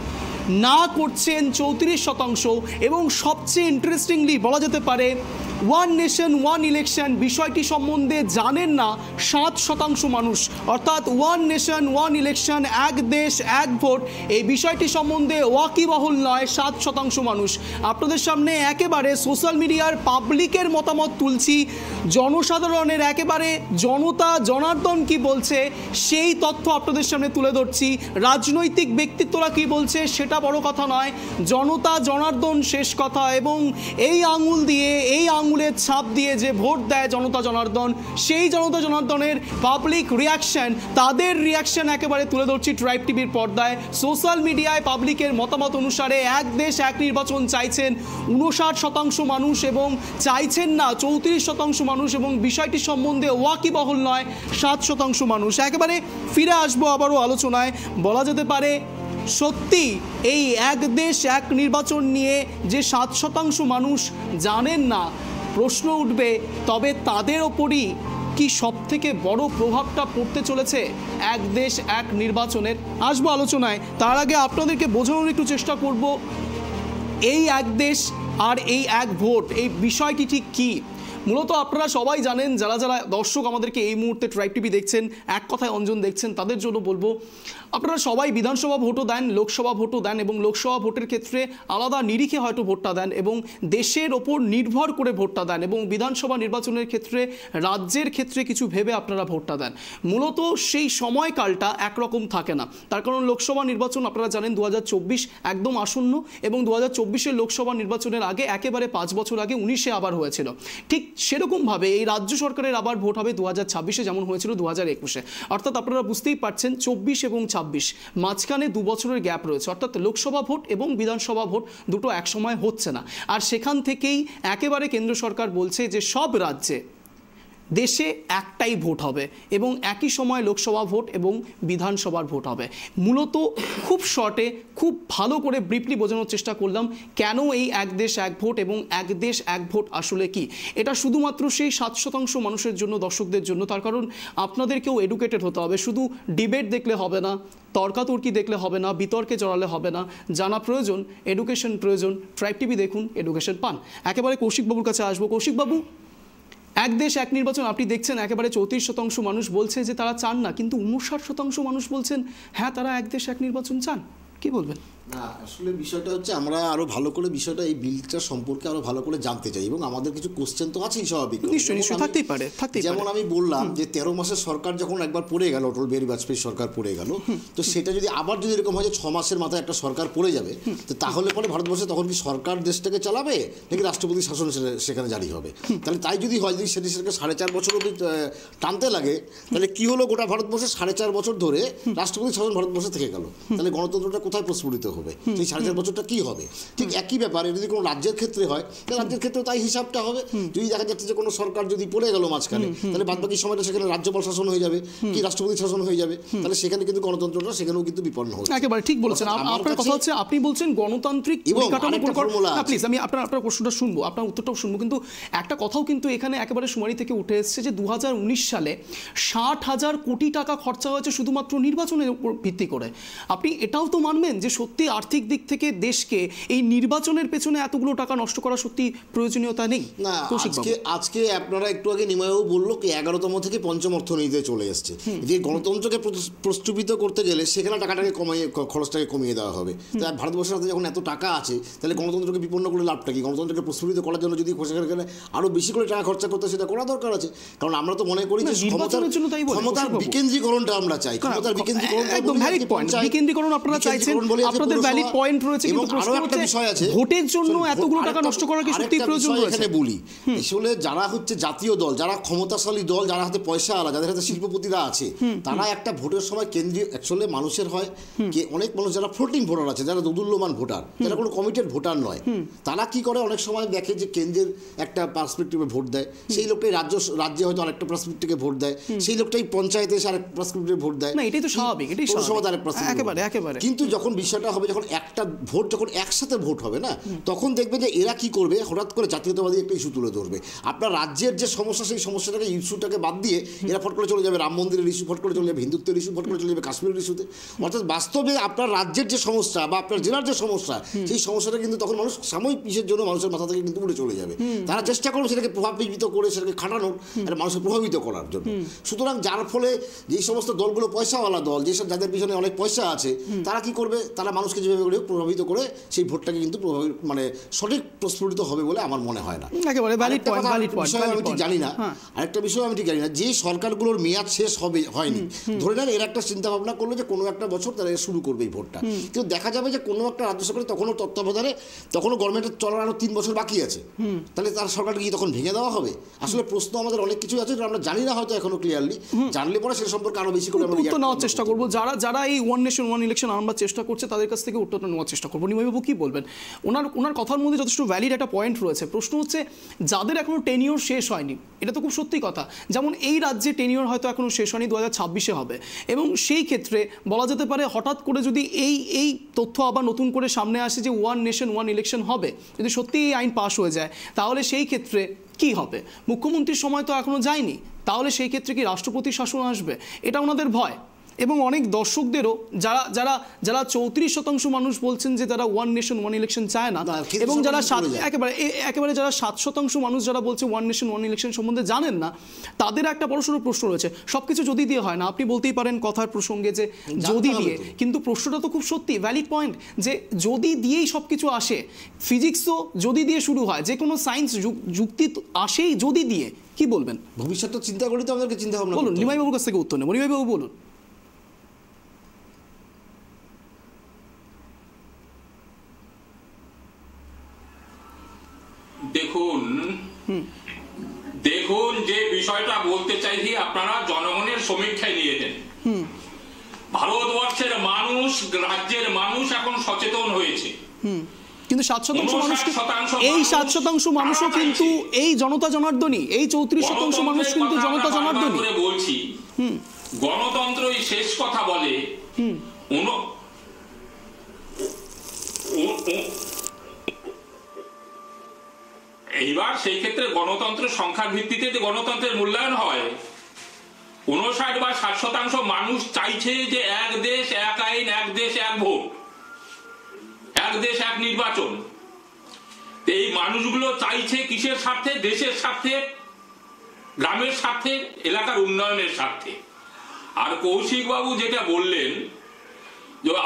না করছেন 34%। এবং সবচেয়ে ইন্টারেস্টিংলি বলা যেতে পারে ওয়ান নেশন ওয়ান ইলেকশন বিষয়টি সম্বন্ধে জানেন না 7% মানুষ, অর্থাৎ ওয়ান নেশন ওয়ান ইলেকশন, এক দেশ এক ভোট, এই বিষয়টি সম্বন্ধে ওয়াকিবহুল নয় 7% মানুষ। আপনাদের সামনে একেবারে সোশ্যাল মিডিয়ার পাবলিকের মতামত তুলছি, জনসাধারণের একেবারে জনতা জনার্দন কি বলছে সেই তথ্য আপনাদের সামনে তুলে ধরছি। রাজনৈতিক ব্যক্তিত্বরা কি বলছে সেটা বড় কথা নয়, জনতা জনার্দন শেষ কথা। এবং এই আঙুল দিয়ে, এই আঙুলের ছাপ দিয়ে যে ভোট দেয় জনতা জনার্দন, সেই জনতা জনার্দনের পাবলিক রিয়াকশন, তাদের রিয়াকশন একেবারে তুলে ধরছি ট্রাইব টিভির পর্দায়। সোশ্যাল মিডিয়ায় পাবলিকের মতামত অনুসারে এক দেশ এক নির্বাচন চাইছেন 59% মানুষ, এবং চাইছেন না 34% মানুষ, এবং বিষয়টি সম্বন্ধে ওয়াকিবহুল নয় 7% মানুষ। একেবারে ফিরে আসবো আবারও আলোচনায়। বলা যেতে পারে সত্যি এই এক দেশ এক নির্বাচন নিয়ে যে 7% মানুষ জানেন না, প্রশ্ন উঠবে তবে তাদের ওপরই কি সবথেকে বড় প্রভাবটা পড়তে চলেছে এক দেশ এক নির্বাচনের। আসবো আলোচনায়, তার আগে আপনাদেরকে বোঝানোর একটু চেষ্টা করব এই এক দেশ আর এই এক ভোট এই বিষয়টি ঠিক কী। মূলত আপনারা সবাই জানেন, যারা যারা দর্শক আমাদেরকে এই মুহূর্তে ট্রাইব টিভি দেখছেন, এক কথায় অঞ্জন দেখছেন, তাদের জন্য বলবো আপনারা সবাই বিধানসভা ভোটও দেন, লোকসভা ভোটও দেন এবং লোকসভা ভোটের ক্ষেত্রে আলাদা নিরিখে হয়তো ভোটটা দেন এবং দেশের ওপর নির্ভর করে ভোটটা দেন এবং বিধানসভা নির্বাচনের ক্ষেত্রে রাজ্যের ক্ষেত্রে কিছু ভেবে আপনারা ভোটটা দেন। মূলত সেই সময়কালটা একরকম থাকে না, তার কারণ লোকসভা নির্বাচন আপনারা জানেন 2024 একদম আসন্ন এবং 2024-এর লোকসভা নির্বাচনের আগে একেবারে 5 বছর আগে 19-এ আবার হয়েছিল। ঠিক সেরকমভাবে এই রাজ্য সরকারের আবার ভোট হবে 2026-এ যেমন হয়েছিল 2021-এ। অর্থাৎ আপনারা বুঝতেই পারছেন 24 এবং 26 মাঝখানে 2 বছরের গ্যাপ রয়েছে, অর্থাৎ লোকসভা ভোট এবং বিধানসভা ভোট দুটো একসময় হচ্ছে না। আর সেখান থেকেই একেবারে কেন্দ্র সরকার বলছে যে সব রাজ্যে দেশে একটাই ভোট হবে এবং একই সময় লোকসভা ভোট এবং বিধানসভার ভোট হবে। মূলত খুব শর্টে খুব ভালো করে ব্রিফলি বোঝানোর চেষ্টা করলাম কেন এই এক দেশ এক ভোট এবং এক দেশ এক ভোট আসলে কি। এটা শুধুমাত্র সেই 7% মানুষের জন্য, দর্শকদের জন্য, তার কারণ আপনাদেরকেও এডুকেটেড হতে হবে। শুধু ডিবেট দেখলে হবে না, তর্কাতর্কি দেখলে হবে না, বিতর্কে জড়ালে হবে না, জানা প্রয়োজন, এডুকেশন প্রয়োজন। ট্রাইব টিভি দেখুন, এডুকেশন পান। একেবারে কৌশিকবাবুর কাছে আসবো। কৌশিকবাবু, এক দেশ এক নির্বাচন আপনি দেখছেন একেবারে 34% মানুষ বলছে যে তারা চান না, কিন্তু 59% মানুষ বলছেন হ্যাঁ তারা এক দেশ এক নির্বাচন চান। কি বলবেন? না, আসলে বিষয়টা হচ্ছে আমরা আরো ভালো করে বিষয়টা এই বিলটা সম্পর্কে আরো ভালো করে জানতে চাই এবং আমাদের কিছু কোশ্চেন তো আছেই স্বাভাবিক। নিশ্চয়ই থাকতেই পারে। যেমন আমি বললাম যে 13 মাসের সরকার যখন একবার পড়ে গেল, অটল বিহারী বাজপেয়ী সরকার পড়ে গেল, তো সেটা যদি আবার যদি এরকম হয় যে 6 মাসের মাথায় একটা সরকার পড়ে যাবে, তো তাহলে পরে ভারতবর্ষে তখন কি সরকার দেশটাকে চালাবে নাকি রাষ্ট্রপতি শাসন সেখানে জারি হবে? তাহলে তাই যদি হয়, যদি সেটি সেটাকে 4.5 বছর অবধি টানতে লাগে, তাহলে কি হলো, গোটা ভারতবর্ষে 4.5 বছর ধরে রাষ্ট্রপতি শাসন ভারতবর্ষে থেকে গেল, তাহলে গণতন্ত্রটা কোথায় প্রস্ফুটিত হবে? সেই 4.5 বছরটা কি হবে? ঠিক একই ব্যাপারে যদি কোনো রাজ্যের ক্ষেত্রে হয়, তাহলে রাজ্যের ক্ষেত্রে তাই হিসাবটা হবে। যদি দেখা যাচ্ছে যে কোনো সরকার যদি পড়ে গেল মাঝখানে, তাহলে বাদবাকি সময়টা সেখানে রাজ্যপাল শাসন হয়ে যাবে কি রাষ্ট্রপতি শাসন হয়ে যাবে, তাহলে সেখানে কিন্তু গণতন্ত্রটা সেখানেও কিন্তু বিপন্ন হবে। একেবারে ঠিক বলেছেন। আপনার কথা হচ্ছে, আপনি বলছেন গণতান্ত্রিক পরিকাঠামো। প্লিজ আমি আপনার প্রশ্নটা শুনবো, আপনার উত্তরটাও শুনবো, কিন্তু একটা কথাও কিন্তু এখানে একেবারে শুনানি থেকে উঠে এসেছে যে 2019 সালে 60,000 কোটি টাকা খরচা হয়েছে শুধুমাত্র নির্বাচনের উপর ভিত্তি করে। আপনি এটাও তো মানবেন যে সত্যি আর্থিক দিক থেকে দেশকে এই নির্বাচনের পেছনে এতগুলো টাকা নষ্ট করা সত্যি প্রয়োজনীয়তা নেই? না, আজকে আপনারা একটু আগে নিমাইও বললো কি 11তম থেকে 5ম অর্থনীতিতে চলে এসছে, যে গণতন্ত্রকে প্রস্তুবিত করতে গেলে সেখানে টাকাটাকে কমিয়ে, খরচটাকে কমিয়ে দেওয়া হবে। তাই ভারতবর্ষের হাতে যখন এত টাকা আছে, তাহলে গণতন্ত্রকে বিপন্ন করে লাভটা কি? গণতন্ত্রকে প্রস্তুবিত করার জন্য যদি সেখানে আরো বেশি করে টাকা খরচা করতে, সেটা করা দরকার আছে। কারণ আমরা তো মনে করি যে ক্ষমতার বিকেন্দ্রীকরণটা আমরা চাই, ক্ষমতার বিকেন্দ্রীকরণ আপনারা চাইছেন, আপনাদের ভ্যালিড পয়েন্ট রয়েছে, কিন্তু আরো একটা বিষয় আছে, ভোটের জন্য এতগুলো টাকা নষ্ট করার কি সত্যি প্রয়োজন রয়েছে? এখানে বলি, আসলে যারা হচ্ছে জাতীয় দল, যারা ক্ষমতাশালী দল, যারা হাতে পয়সা আলা, যাদের হাতে শিল্পপতিরা আছে, তারা একটা ভোটের সময় কেন্দ্রীয় অ্যাকচুয়ালি মানুষের হয় কি, অনেক মানুষ যারা ফ্লোটিং ভোটার আছে, যারা দোদুল্যমান ভোটার, যারা কোনো কমিটেড ভোটার নয়, তারা কি করে অনেক সময় দেখে যে কেন্দ্রের একটা পার্সপেক্টিভে ভোট দেয়, সেই লোকটাই রাজ্যে হয়তো আরেকটা পার্সপেক্টিভে ভোট দেয়, সেই লোকটাই পঞ্চায়েতে এসে আরেক পার্সপেক্টিভে ভোট দেয়। না, এটাই তো স্বাভাবিক, এটাই একেবারে। কিন্তু যখন বিষয়টা হবে, যখন একটা ভোট যখন একসাথে ভোট হবে না, তখন দেখবে যে এরা কি করবে, হঠাৎ করে জাতীয়তাবাদী একটা ইস্যু তুলে ধরবে। আপনার রাজ্যের যে সমস্যা, সেই সমস্যাটাকে ইস্যুটাকে বাদ দিয়ে এরা ফট করে চলে যাবে রাম মন্দিরের ইস্যু, ফট করে চলে যাবে হিন্দুত্বের ইস্যু, ফট করে চলে যাবে কাশ্মীরের ইস্যুতে। অর্থাৎ বাস্তবে আপনার রাজ্যের যে সমস্যা বা আপনার জেলার যে সমস্যা, সেই সমস্যাটা কিন্তু তখন মানুষ সাময়িক পিসের জন্য মানুষের মাথা থেকে কিন্তু উড়ে চলে যাবে। তারা চেষ্টা করবে সেটাকে প্রভাবিত করে, সেটাকে খাটানোর, একটা মানুষকে প্রভাবিত করার জন্য। সুতরাং যার ফলে যেই সমস্ত দলগুলো পয়সাওয়ালা দল, যেসব যাদের পিছনে অনেক পয়সা আছে, তারা কি করবে, তারা মানুষকে যেভাবে করে প্রভাবিত করে সেই ভোটটাকে কিন্তু মানে সঠিক প্রস্ফুটিত হবে বলে আমার মনে হয় না। একেবারে ভ্যালিড পয়েন্ট। আমি ঠিক জানি না, আরেকটা বিষয় আমি ঠিক জানি না, যে সরকারগুলোর মেয়াদ শেষ হয়নি, ধরে নেন এরা একটা চিন্তা ভাবনা করলো যে কোনো একটা বছর তারা শুরু করবে এই ভোটটা, কিন্তু দেখা যাবে যে কোনো একটা রাজ্য সরকারের তখনও তত্ত্বাবধানে, তখনও গভর্নমেন্টের চলার আরো 3 বছর বাকি আছে, তাহলে তার সরকারকে কি তখন ভেঙে দেওয়া হবে? আসলে প্রশ্ন আমাদের অনেক কিছু আছে, আমরা জানি না হয়তো এখনো ক্লিয়ারলি, জানলে পরে সে সম্পর্কে আরো বেশি করে আমরা উত্তর নেওয়ার চেষ্টা করবো। যারা এই ওয়ান নেশন ওয়ান ইলেকশন আনবার চেষ্টা করছে, তাদের কাছ থেকে উত্তরটা নেওয়ার চেষ্টা করবো। নিমাইবাবু কি বলবেন? ওনার কথার মধ্যে যথেষ্ট ভ্যালিড একটা পয়েন্ট রয়েছে। প্রশ্ন হচ্ছে, যাদের এখনো টেনিওর শেষ হয়নি, এটা তো খুব সত্যি কথা, যেমন এই রাজ্যে টেনিওর হয়তো এখনো শেষ হয়নি, 2026-এ হবে, এবং সেই ক্ষেত্রে বলা যেতে পারে হঠাৎ করে যদি এই তথ্য আবার নতুন করে সামনে আসে যে ওয়ান নেশন ওয়ান ইলেকশন হবে, যদি সত্যি এই আইন পাশ হয়ে যায়, তাহলে সেই ক্ষেত্রে কি হবে? মুখ্যমন্ত্রীর সময় তো এখনো যায়নি, তাহলে সেই ক্ষেত্রে কি রাষ্ট্রপতি শাসন আসবে? এটা ওনাদের ভয়। এবং অনেক দর্শকদেরও যারা যারা যারা 34% মানুষ বলছেন যে তারা ওয়ান নেশন ওয়ান ইলেকশন চায় না, এবং যারা একেবারে যারা 7% মানুষ যারা বলছে ওয়ান নেশন ওয়ান ইলেকশন সম্বন্ধে জানেন না, তাদের একটা বড়সড় প্রশ্ন রয়েছে। সবকিছু যদি দিয়ে হয় না, আপনি বলতেই পারেন কথার প্রসঙ্গে যে যদি দিয়ে, কিন্তু প্রশ্নটা তো খুব সত্যি ভ্যালিড পয়েন্ট যে যদি দিয়েই সবকিছু আসে, ফিজিক্সও যদি দিয়ে শুরু হয়, যে কোনো সায়েন্স যুক্তি আসেই যদি দিয়ে, কি বলবেন? ভবিষ্যৎটা চিন্তা করি তো আমাদেরকে চিন্তা ভাবনা বলুন, নিমাইবাবুর কাছ থেকে উত্তর নেব। নিমাইবাবু বলুন। দেখুন যে বিষয়টা বলতে চাইছি, আপনারা জনগণের সমীক্ষায় নিয়ে নেন। ভারতবর্ষের মানুষ, রাজ্যের মানুষ এখন সচেতন হয়েছে, কিন্তু 7% মানুষ, এই 7% মানুষও কিন্তু এই জনতা জনার্দনী, এই 34% মানুষ কিন্তু জনতা জনার্দনী। বলছি গণতন্ত্রই শেষ কথা বলে। এইবার সেই ক্ষেত্রে গণতন্ত্রের সংখ্যার ভিত্তিতে যে গণতন্ত্রের মূল্যায়ন হয়, 59 বা 60% মানুষ চাইছে যে এক দেশ এক আইন, এক দেশ এক ভোট, এক দেশ এক নির্বাচন। এই মানুষগুলো চাইছে কিসের স্বার্থে? দেশের স্বার্থে, গ্রামের স্বার্থে, এলাকার উন্নয়নের স্বার্থে। আর কৌশিক বাবু যেটা বললেন,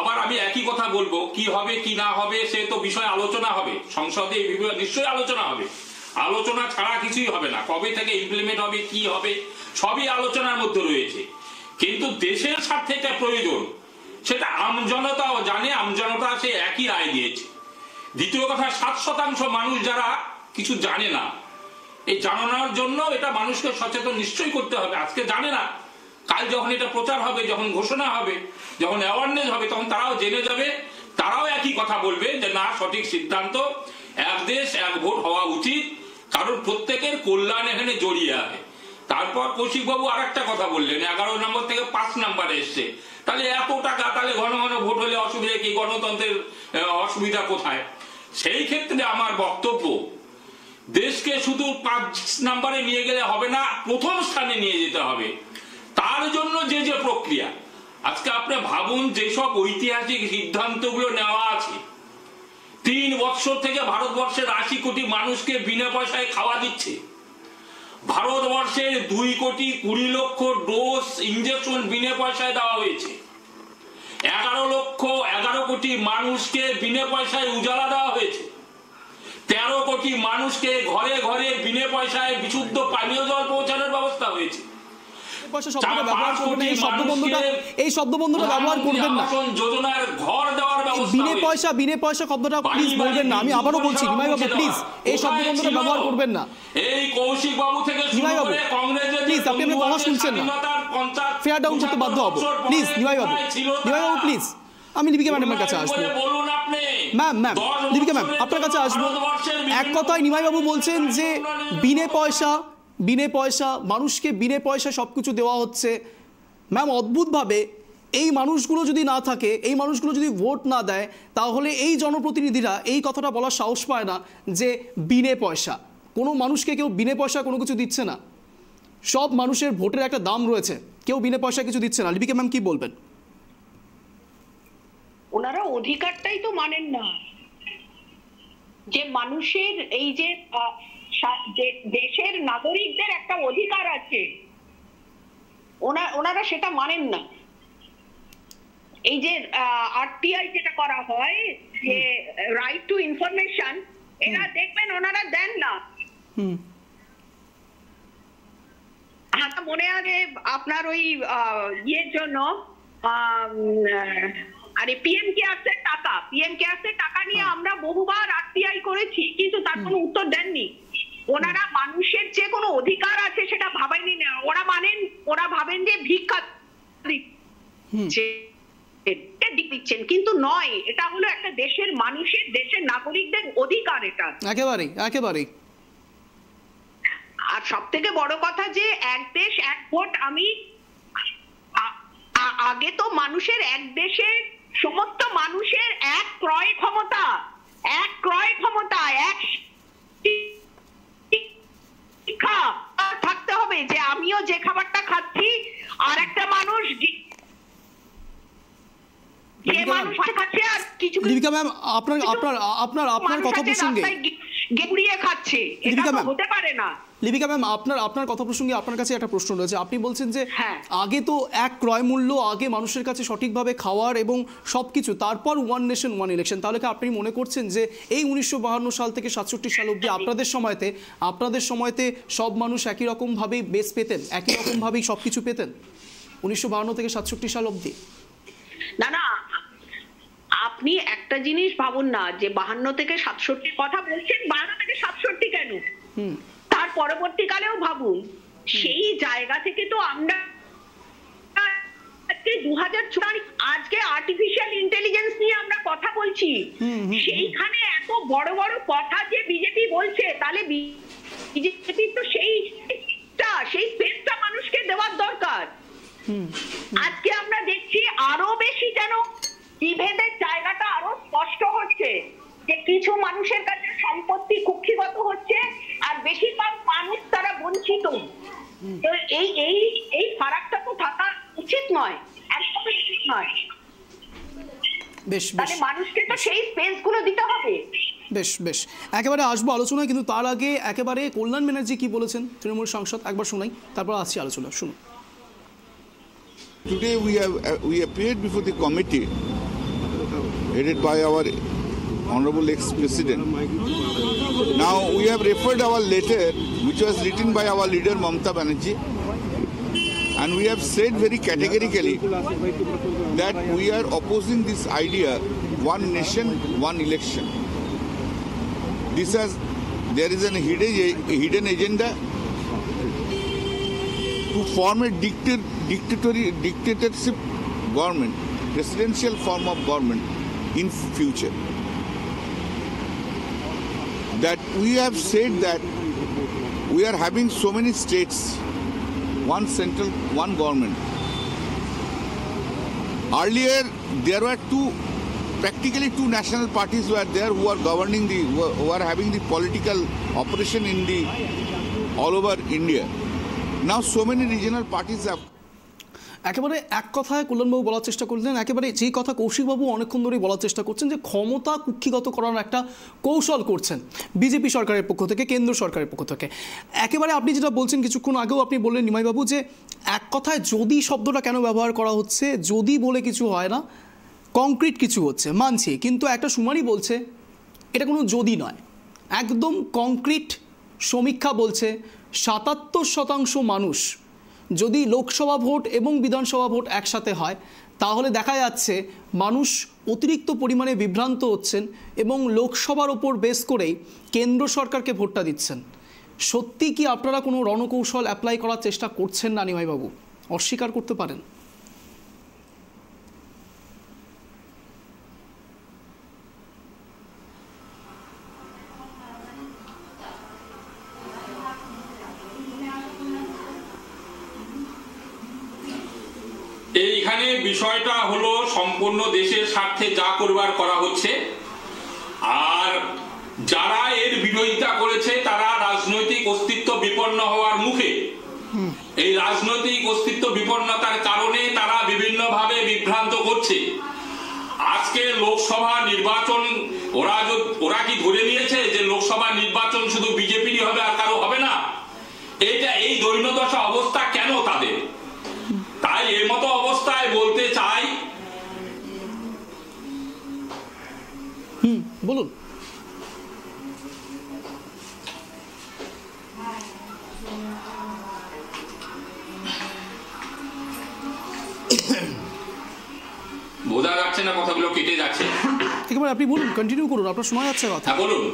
আবার আমি একই কথা বলবো, কি হবে কি না হবে সে তো বিষয় আলোচনা হবে সংসদে, এই বিষয়ে নিশ্চয়ই আলোচনা হবে। আলোচনা ছাড়া কিছুই হবে না। কবে থেকে ইমপ্লিমেন্ট হবে, কি হবে, সবই আলোচনার মধ্যে রয়েছে। কিন্তু দেশের স্বার্থে এটা প্রয়োজন, সেটা আমজনতাও জানে, আমজনতা সে একই রায় দিয়েছে। দ্বিতীয় কথা, 7% মানুষ যারা কিছু জানে না, এই জানানোর জন্য এটা মানুষকে সচেতন নিশ্চয়ই করতে হবে। আজকে জানে না, কাল যখন এটা প্রচার হবে, যখন ঘোষণা হবে, যখন অ্যাওয়ারনেস হবে, তখন তারাও জেনে যাবে, তারাও একই কথা বলবে যে না, সঠিক সিদ্ধান্ত, এক দেশ এক ভোট হওয়া উচিত, কারণ প্রত্যেকের কল্যাণ এখানে জড়িয়ে আছে। তারপর কৌশিক বাবু আর একটা কথা বললেন, 11 নম্বর থেকে 5 নম্বরে এসছে, তাহলে এত টাকা, তাহলে ঘন ঘন ভোট হলে অসুবিধা কি, গণতন্ত্রের অসুবিধা কোথায়? সেই ক্ষেত্রে আমার বক্তব্য, দেশকে শুধু 5 নম্বরে নিয়ে গেলে হবে না, প্রথম স্থানে নিয়ে যেতে হবে। তার জন্য যে যে প্রক্রিয়া, আজকে আপনি ভাবুন, যেসব ঐতিহাসিক সিদ্ধান্তগুলো নেওয়া আছে, 3 বছর থেকে ভারতবর্ষের 80 কোটি মানুষকে বিনা পয়সায় খাওয়া দিচ্ছে। ভারতবর্ষের 2,20,00,000 ডোজ ইনজেকশন বিনা পয়সায় দেওয়া হয়েছে। 11 কোটি মানুষকে বিনা পয়সায় উজালা দেওয়া হয়েছে। 13 কোটি মানুষকে ঘরে ঘরে বিনা পয়সায় বিশুদ্ধ পানীয় জল পৌঁছানোর ব্যবস্থা হয়েছে। এই শব্দবন্ধটা ব্যবহার করবেন না, যোজনার ঘর দেওয়ার ব্যবস্থা, বিনে পয়সা শব্দটা প্লিজ বলবেন না। আমি আবারও বলছি, নিমাইবাবু প্লিজ এই শব্দবন্ধটা ব্যবহার করবেন না। এই কৌশিক বাবু থেকে নিমাইবাবু প্লিজ, আপনি আপনার কথা শুনছেন না, ফেয়ার ডাউন করতে বাধ্য হবো। প্লিজ নিমাইবাবু, নিমাইবাবু প্লিজ, আমি লিপিকা ম্যাডামের কাছে আসবো। ম্যাম লিপিকা ম্যাম, আপনার কাছে আসবো। এক কথায় নিমাইবাবু বলছেন যে বিনে পয়সা মানুষকে বিনে পয়সা সবকিছু দেওয়া হচ্ছে। ম্যাম, অদ্ভুতভাবে এই মানুষগুলো যদি না থাকে, এই মানুষগুলো যদি ভোট না দেয়, তাহলে এই জনপ্রতিনিধিরা এই কথাটা বলার সাহস পায় না যে বিনে পয়সা। কোনো মানুষকে কেউ বিনে পয়সা কোনো কিছু দিচ্ছে না। সব মানুষের ভোটের একটা দাম রয়েছে, কেউ বিনে পয়সা কিছু দিচ্ছে না। লিপিকা ম্যাম কি বলবেন? ওনারা অধিকারটাই তো মানেন না, যে মানুষের এই যে দেশের নাগরিকদের একটা অধিকার আছে, ওনারা সেটা মানেন না। এই যে আরটিআই যেটা করা হয়, যে রাইট টু ইনফরমেশন, এটা দেখবেন ওনারা দেন না। মনে আছে আপনার ওই ইয়ের জন্য, আরে পিএম কেয়ারসের টাকা নিয়ে আমরা বহুবার আরটিআই করেছি, কিন্তু তার কোনো উত্তর দেননি। ওনারা মানুষের যে কোনো অধিকার আছে সেটা ভাবেনই না। ওরা ভাবেন যে ভিক্ষা দিচ্ছেন, কিন্তু নয়, এটা হলো একটা দেশের মানুষের, দেশের নাগরিকদের অধিকার। এটা একেবারেই। আর সব থেকে বড় কথা যে এক দেশ এক ভোট, আগে তো মানুষের এক দেশে সমস্ত মানুষের এক ক্রয় ক্ষমতা, এক শিক্ষা থাকতে হবে, যে আমিও যে খাবারটা খাচ্ছি আর একটা মানুষ লিপিকা ম্যাম, আপনার আপনার আপনার আপনার কথা প্রসঙ্গে গেড়িয়ে খাচ্ছে, এটা তো হতে পারে না। লিপিকা ম্যাম, আপনার কথা প্রসঙ্গে আপনার কাছে একটা প্রশ্ন রয়েছে। আপনি বলছেন যে আগে তো এক ক্রয় মূল্য, আগে মানুষের কাছে সঠিকভাবে খাওয়ার এবং সবকিছু, তারপর ওয়ান নেশন ওয়ান ইলেকশন। তাহলে কি আপনি মনে করছেন যে এই 1952 সাল থেকে 67 সাল অবধি আপনাদের সময়তে সব মানুষ একই রকম ভাবেই বেস পেতেন, একই রকম ভাবেই সবকিছু পেতেন 1952 থেকে 67 সাল অবধি? না না, আপনি একটা জিনিস ভাবুন না, যে 52 থেকে 67 কথা বলছেন, 52 থেকে 67 কেন, তার পরবর্তীকালেও ভাবুন। সেই জায়গা থেকে তো আমরা 2004 আজকে আর্টিফিশিয়াল ইন্টেলিজেন্স নিয়ে আমরা কথা বলছি, সেইখানে এত বড় বড় কথা যে বিজেপি বলছে, তাহলে বিজেপি তো সেই স্পেসটা মানুষকে দেওয়ার দরকার। আজকে আমরা দেখছি আরো বেশি যেন বিভেদের জায়গাটা আরো স্পষ্ট হচ্ছে, যে কিছু মানুষের কাছে সম্পত্তি কুক্ষিগত হচ্ছে আর বেশিরভাগ মানুষ তারা বঞ্চিত। তো এই ফারাকটা তো থাকা উচিত নয়, একদমই উচিত নয়। বেশ, তাহলে মানুষকে তো সেই স্পেস গুলো দিতে হবে। বেশ একেবারে আসবো আলোচনায়, কিন্তু তার আগে একেবারে কল্যাণ ব্যানার্জি কি বলেছেন, তৃণমূল সাংসদ, একবার শোনাই, তারপর আসছি আলোচনা। শুনুন। Today we appeared before the committee headed by our Honorable ex-President. Now we have referred our letter which was written by our leader Mamata Banerjee, and we have said very categorically that we are opposing this idea, one nation, one election. There is a hidden agenda to form a dictatorship government, presidential form of government in future. That we have said that we are having so many states, one central, one government. Earlier there were practically two national parties were there who are governing who are having the political operation in all over India. Now so many regional parties have. একেবারে এক কথায় কল্যাণবাবু বলার চেষ্টা করলেন, একেবারে যেই কথা কৌশিকবাবু অনেকক্ষণ ধরেই বলার চেষ্টা করছেন, যে ক্ষমতা কুক্ষিগত করার একটা কৌশল করছেন বিজেপি সরকারের পক্ষ থেকে, কেন্দ্র সরকারের পক্ষ থেকে। একেবারে আপনি যেটা বলছেন, কিছুক্ষণ আগেও আপনি বললেন নিমাইবাবু, যে এক কথায় যদি শব্দটা কেন ব্যবহার করা হচ্ছে, যদি বলে কিছু হয় না, কংক্রিট কিছু হচ্ছে, মানছি, কিন্তু একটা শুনানি বলছে এটা কোনো যদি নয়, একদম কংক্রিট সমীক্ষা বলছে 77% মানুষ, যদি লোকসভা ভোট এবং বিধানসভা ভোট একসাথে হয়, তাহলে দেখা যাচ্ছে মানুষ অতিরিক্ত পরিমাণে বিভ্রান্ত হচ্ছেন এবং লোকসভার ওপর বেস করেই কেন্দ্র সরকারকে ভোটটা দিচ্ছেন। সত্যি কি আপনারা কোনো রণকৌশল অ্যাপ্লাই করার চেষ্টা করছেন না নিমাইবাবু? অস্বীকার করতে পারেন? এইখানে বিষয়টা হলো সম্পূর্ণ দেশের স্বার্থে যা করবার করা হচ্ছে, আর যারা এর বিরোধিতা করেছে তারা রাজনৈতিক অস্তিত্ব বিপন্ন হওয়ার মুখে, এই রাজনৈতিক অস্তিত্ব বিপন্নতার কারণে তারা বিভিন্নভাবে বিভ্রান্ত করছে। আজকে লোকসভা নির্বাচন ওরা কি ধরে নিয়েছে যে লোকসভা নির্বাচন শুধু বিজেপিরই হবে আর কারো হবে না? এই দৈন্যদশা অবস্থা কেন তাদের? তাই এর মতো অবস্থায় বলতে চাই, বলুন। বোঝা যাচ্ছে না, কথাগুলো কেটে যাচ্ছে। একেবারে আপনি বলুন, কন্টিনিউ করুন, আপনার শোনা যাচ্ছে কথা। বলুন।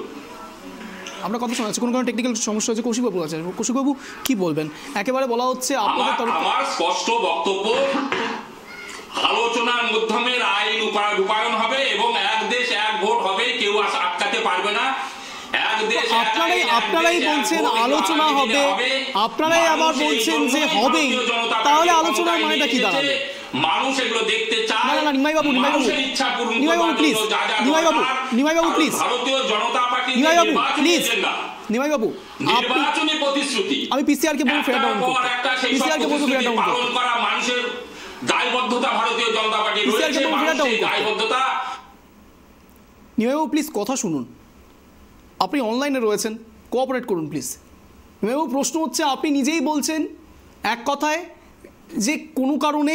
আমরা কথা শোনা যাচ্ছে, কোনো টেকনিক্যাল সমস্যা হচ্ছে। কৌশিকবাবু আছে, কৌশিকবাবু কি বলবেন? একেবারে বলা হচ্ছে আপনাদের তরফ থেকে। আমার স্পষ্ট বক্তব্য, আলোচনার মাধ্যমে আইন রূপায়ণ হবে এবং এক দেশ এক ভোট হবে, কেউ আটকাতে পারবে না। আপনারাই বলছেন আলোচনা হবে, আপনারাই আবার বলছেন যে হবেই, তাহলে আলোচনার মানেটা কি দাঁড়াবে? মানুষ এগুলো দেখতে চায়। না নিমাইবাবু ইচ্ছা পূরণ, নিমাইবাবু প্লিজ, নিমাইবাবু প্লিজ, ভারতীয় জনতা পার্টি নিমাইবাবু প্লিজ, নিমাইবাবু নির্বাচনী প্রতিশ্রুতি, আমি পিসিআর কে বলবো ফেয়ার ডাউন করতে, পিসিআর কে বলবো ফেয়ার ডাউন করতে, পালন করা মানুষের দায়বদ্ধতা, ভারতীয় জনতা পার্টি রয়েছে, দায়বদ্ধতা। নিমাইবাবু প্লিজ কথা শুনুন, আপনি অনলাইনে রয়েছেন, কোঅপারেট করুন প্লিজ। নিমাইবাবু প্রশ্ন হচ্ছে, আপনি নিজেই বলছেন এক কথায় যে কোনো কারণে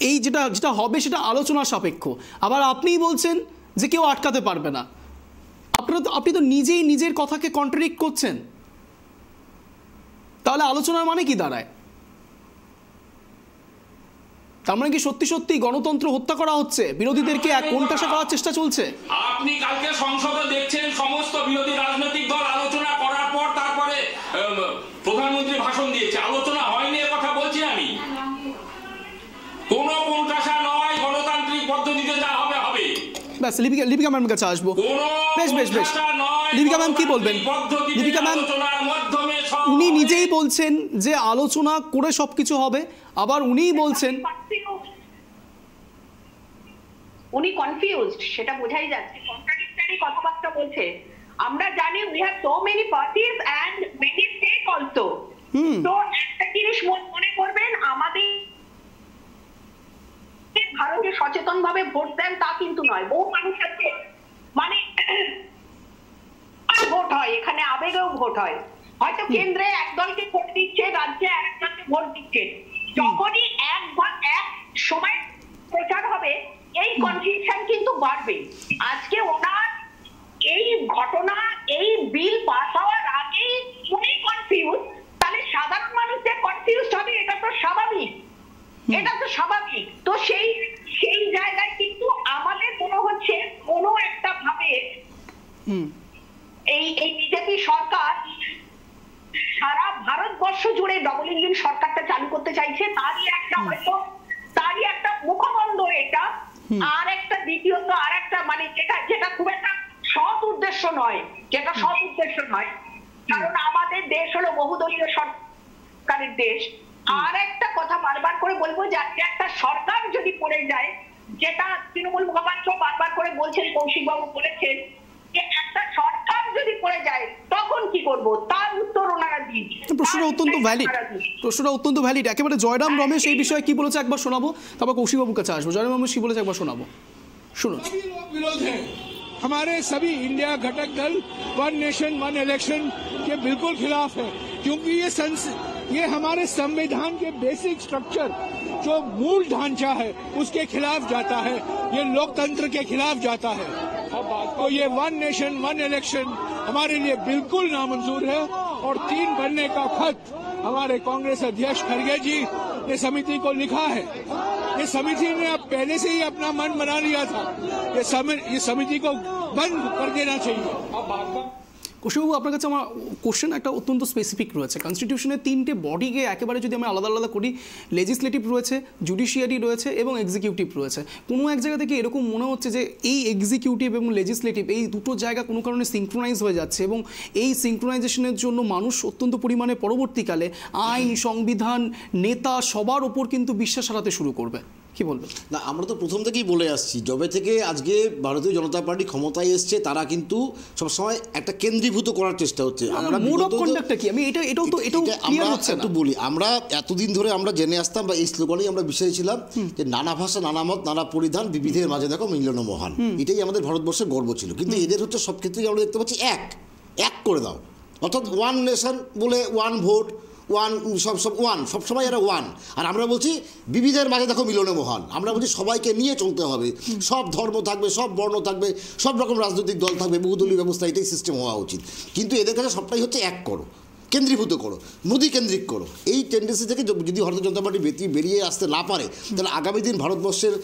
এই যেটা হবে সেটা আলোচনা সাপেক্ষ, আবার আপনিই বলছেন যে কেউ আটকাতে পারবে না। আপনি তো নিজেই নিজের কথাকে কন্ট্রাডিক্ট করছেন। তাহলে আলোচনার মানে কি দাঁড়ায়? তার মানে কি সত্যি সত্যি গণতন্ত্র হত্যা করা হচ্ছে, বিরোধীদেরকে কোণঠাসা করার চেষ্টা চলছে? আপনি কালকে সংসদে দেখছেন সমস্ত বিরোধী রাজনৈতিক দল আলোচনা করার পর তারপরে প্রধানমন্ত্রী ভাষণ দিয়েছে, আলোচনা হয়নি এর কথা বলছি আমি। কোনো কোণঠাসা নয়, গণতান্ত্রিক পদ্ধতিতে যা হবে হবে। ব্যাস, লিপিকা ম্যামের কাছে আসবো। বেশ বেশ বেশ, লিপিকা ম্যাম কি বলবেন? লিপিকা ম্যাম, উনি নিজেই বলছেন যে আলোচনা করে সবকিছু হবে, আবার উনিই বলছেন উনি কনফিউজড, সেটা বোঝাই যাচ্ছে, কন্ট্রাডিক্টরি কথাবার্তা বলছে। আমরা জানি we have so many parties and many state also. তো একটা জিনিস মনে করবেন, আমাদের ভারতে সচেতন ভাবে ভোট দেন তা কিন্তু নয়। বহু মানুষ আছে মানে ভোট হয়, এখানে আবেগেও ভোট হয়। হয়তো কেন্দ্রে এক দলকে ভোট দিচ্ছে, রাজ্যে আরেকজনকে ভোট দিচ্ছে। যখনই এক সময় প্রচার হবে, এই কনফিউশন কিন্তু বাড়বে। আজকে ওনার এই ঘটনা, এই বিল পাস হওয়ার আগেই উনি কনফিউজ, তাহলে সাধারণ মানুষ যে কনফিউজ হবে এটা তো স্বাভাবিক, এটা তো স্বাভাবিক। তো সেই জায়গায় কিন্তু আমাদের মনে হচ্ছে কোনো একটা ভাবে এই বিজেপি সরকার সারা ভারতবর্ষ জুড়ে ডবল ইঞ্জিন সরকারটা চালু করতে চাইছে। তারই একটা মুখবন্ধ এটা। আর একটা দ্বিতীয়ত আর একটা মানে যেটা খুব একটা সৎ উদ্দেশ্য নয়, কারণ আমাদের দেশ হলো বহুদলীয় সরকারের দেশ। আর একটা কথা বারবার করে বলবো, যে একটা সরকার যদি পড়ে যায়, যেটা তৃণমূল মুখপাত্র বারবার করে বলছেন, কৌশিক বাবু বলেছেন, যে একটা সরকার যদি পড়ে যায় তখন কি করব, তার উত্তর ওনারা দিন। প্রশ্নটা অত্যন্ত ভ্যালিড, একেবারে। জয়রাম রমেশ এই বিষয়ে কি বলেছে একবার শোনাবো, তারপর কৌশিক বাবুর কাছে আসবো। জয়রাম রমেশ কি বলেছে একবার শোনাবো, শুনুন। विरोध है, हमारे सभी इंडिया घटक दल वन नेशन वन इलेक्शन के बिल्कुल खिलाफ है, क्योंकि ये हमारे संविधान के बेसिक स्ट्रक्चर, जो मूल ढांचा है, उसके खिलाफ जाता है। ये लोकतंत्र के खिलाफ जाता है। तो ये वन नेशन वन इलेक्शन हमारे लिए बिल्कुल नामंजूर है। और 3 बनने का खत हमारे कांग्रेस अध्यक्ष खड़गे जी ने समिति को लिखा है। ये समिति ने अब पहले से ही अपना मन बना लिया था, ये समिति को बंद कर देना चाहिए। কৌশিকবাবু, আপনার কাছে আমার কোশ্চেন একটা অত্যন্ত স্পেসিফিক রয়েছে। কনস্টিটিউশনের 3টে বডিকে একেবারে যদি আমরা আলাদা আলাদা করি, লেজিসলেটিভ রয়েছে, জুডিশিয়ারি রয়েছে এবং এক্সিকিউটিভ রয়েছে। কোনো এক জায়গা থেকে এরকম মনে হচ্ছে যে এই এক্সিকিউটিভ এবং লেজিসলেটিভ এই দুটো জায়গা কোনো কারণে সিঙ্ক্রোনাইজ হয়ে যাচ্ছে, এবং এই সিঙ্ক্রোনাইজেশনের জন্য মানুষ অত্যন্ত পরিমাণে পরবর্তীকালে আইন, সংবিধান, নেতা সবার ওপর কিন্তু বিশ্বাস হারাতে শুরু করবে। কি বলবেন? না, আমরা তো প্রথম থেকেই বলে আসছি, যবে থেকে আজকে ভারতীয় জনতা পার্টি ক্ষমতায় এসছে, তারা কিন্তু সবসময় একটা কেন্দ্রীভূত করার চেষ্টা হচ্ছে। আমরা মোড অফ কন্ডাক্টটা কি, আমি এটাও ক্লিয়ার হচ্ছে না। একটু বলি, আমরা এতদিন ধরে আমরা জেনে আসতাম, বা এই স্লোগানেই আমরা বিশ্বাসী ছিলাম, যে নানা ভাষা, নানা মত, নানা পরিধান, বিবিধের মাঝে দেখো মিলন মহান। এটাই আমাদের ভারতবর্ষের গর্ব ছিল। কিন্তু এদের হচ্ছে সব ক্ষেত্রেই আমরা দেখতে পাচ্ছি এক করে দাও, অর্থাৎ ওয়ান নেশন বলে ওয়ান ভোট, ওয়ান সবসময় এরা ওয়ান। আর আমরা বলছি বিবিধের মাঝে দেখো মিলনে মহান। আমরা বলছি সবাইকে নিয়ে চলতে হবে, সব ধর্ম থাকবে, সব বর্ণ থাকবে, সব রকম রাজনৈতিক দল থাকবে, বহুদলীয় ব্যবস্থা, এটাই সিস্টেম হওয়া উচিত। কিন্তু এদের কাছে সবটাই হচ্ছে এক করো, কেন্দ্রীভূত করো, মোদী কেন্দ্রিক করো। এই টেন্ডেন্সি থেকে যদি ভারতীয় জনতা পার্টি বেরিয়ে আসতে না পারে, তাহলে আগামী দিন ভারতবর্ষের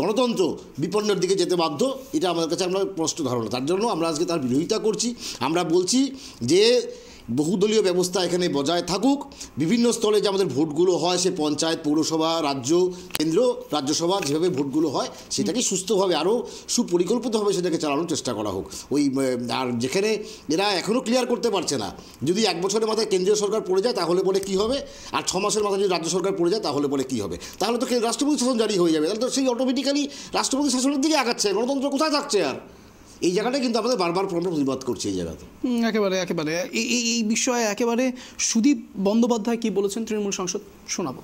গণতন্ত্র বিপন্নের দিকে যেতে বাধ্য। এটা আমাদের কাছে আমরা স্পষ্ট ধারণা। তার জন্য আমরা আজকে তার বিরোধিতা করছি। আমরা বলছি যে বহুদলীয় ব্যবস্থা এখানে বজায় থাকুক। বিভিন্ন স্তরে যে আমাদের ভোটগুলো হয়, সে পঞ্চায়েত, পৌরসভা, রাজ্য, কেন্দ্র, রাজ্যসভা, যেভাবে ভোটগুলো হয় সেটাকে সুস্থভাবে আরও সুপরিকল্পিতভাবে সেটাকে চালানোর চেষ্টা করা হোক। আর যেখানে এরা এখনও ক্লিয়ার করতে পারছে না, যদি 1 বছরের মাথায় কেন্দ্রীয় সরকার পড়ে যায় তাহলে পরে কী হবে, আর 6 মাসের মাথায় যদি রাজ্য সরকার পড়ে যায় তাহলে পরে কী হবে, তাহলে তো রাষ্ট্রপতি শাসন জারি হয়ে যাবে। তাহলে তো সেই অটোমেটিক্যালি রাষ্ট্রপতি শাসনের দিকে আগাচ্ছে, গণতন্ত্র কোথায় থাকছে? আর এই জায়গাটা কিন্তু আমাদের বারবার প্রতিবাদ করছে এই জায়গাতে। একেবারে এই বিষয়ে একেবারে সুদীপ বন্দ্যোপাধ্যায় কি বলেছেন, তৃণমূল সাংসদ, শোনাবো।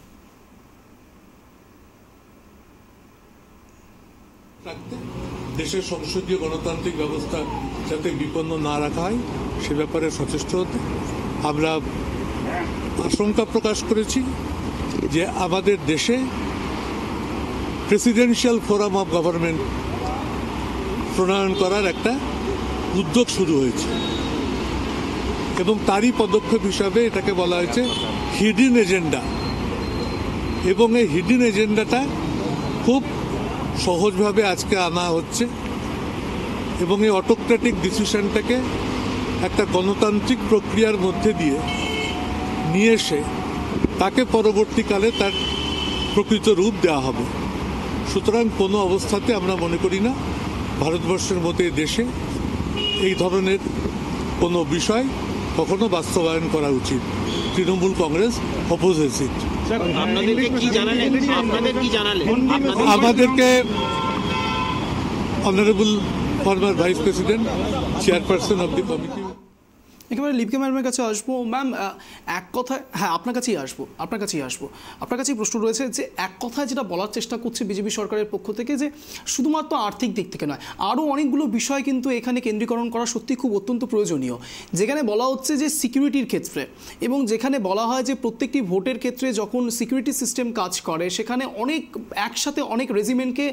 দেশের সংসদীয় গণতান্ত্রিক ব্যবস্থা যাতে বিপন্ন না রাখা হয় সে ব্যাপারে সচেষ্ট হতে আমরা আশঙ্কা প্রকাশ করেছি যে আমাদের দেশে প্রেসিডেন্সিয়াল ফোরাম অফ গভর্নমেন্ট প্রণয়ন করার একটা উদ্যোগ শুরু হয়েছে এবং তারই পদক্ষেপ হিসাবে এটাকে বলা হয়েছে হিডেন এজেন্ডা এবং এই হিডেন এজেন্ডাটা খুব সহজভাবে আজকে আনা হচ্ছে এবং এই অটোক্রেটিক ডিসিশনটাকে একটা গণতান্ত্রিক প্রক্রিয়ার মধ্যে দিয়ে নিয়ে এসে তাকে পরবর্তীকালে তার প্রকৃত রূপ দেওয়া হবে। সুতরাং কোনো অবস্থাতে আমরা মনে করি না ভারতবর্ষের মতো এই দেশে এই ধরনের কোনো বিষয় কখনো বাস্তবায়ন করা উচিত। তৃণমূল কংগ্রেস অপোজেস ইট। আমাদেরকে honourable former vice president chairperson of the committee একেবারে লিপিকা ম্যাডামের কাছে আসবো। ম্যাম, এক কথায় আপনার কাছেই আসবো আপনার কাছেই প্রশ্ন রয়েছে যে এক কথায় যেটা বলার চেষ্টা করছে বিজেপি সরকারের পক্ষ থেকে যে শুধুমাত্র আর্থিক দিক থেকে নয়, আরও অনেকগুলো বিষয় কিন্তু এখানে কেন্দ্রীকরণ করা সত্যি খুব অত্যন্ত প্রয়োজনীয়। যেখানে বলা হচ্ছে যে সিকিউরিটির ক্ষেত্রে এবং যেখানে বলা হয় যে প্রত্যেকটি ভোটের ক্ষেত্রে যখন সিকিউরিটি সিস্টেম কাজ করে সেখানে একসাথে অনেক রেজিমেন্টকে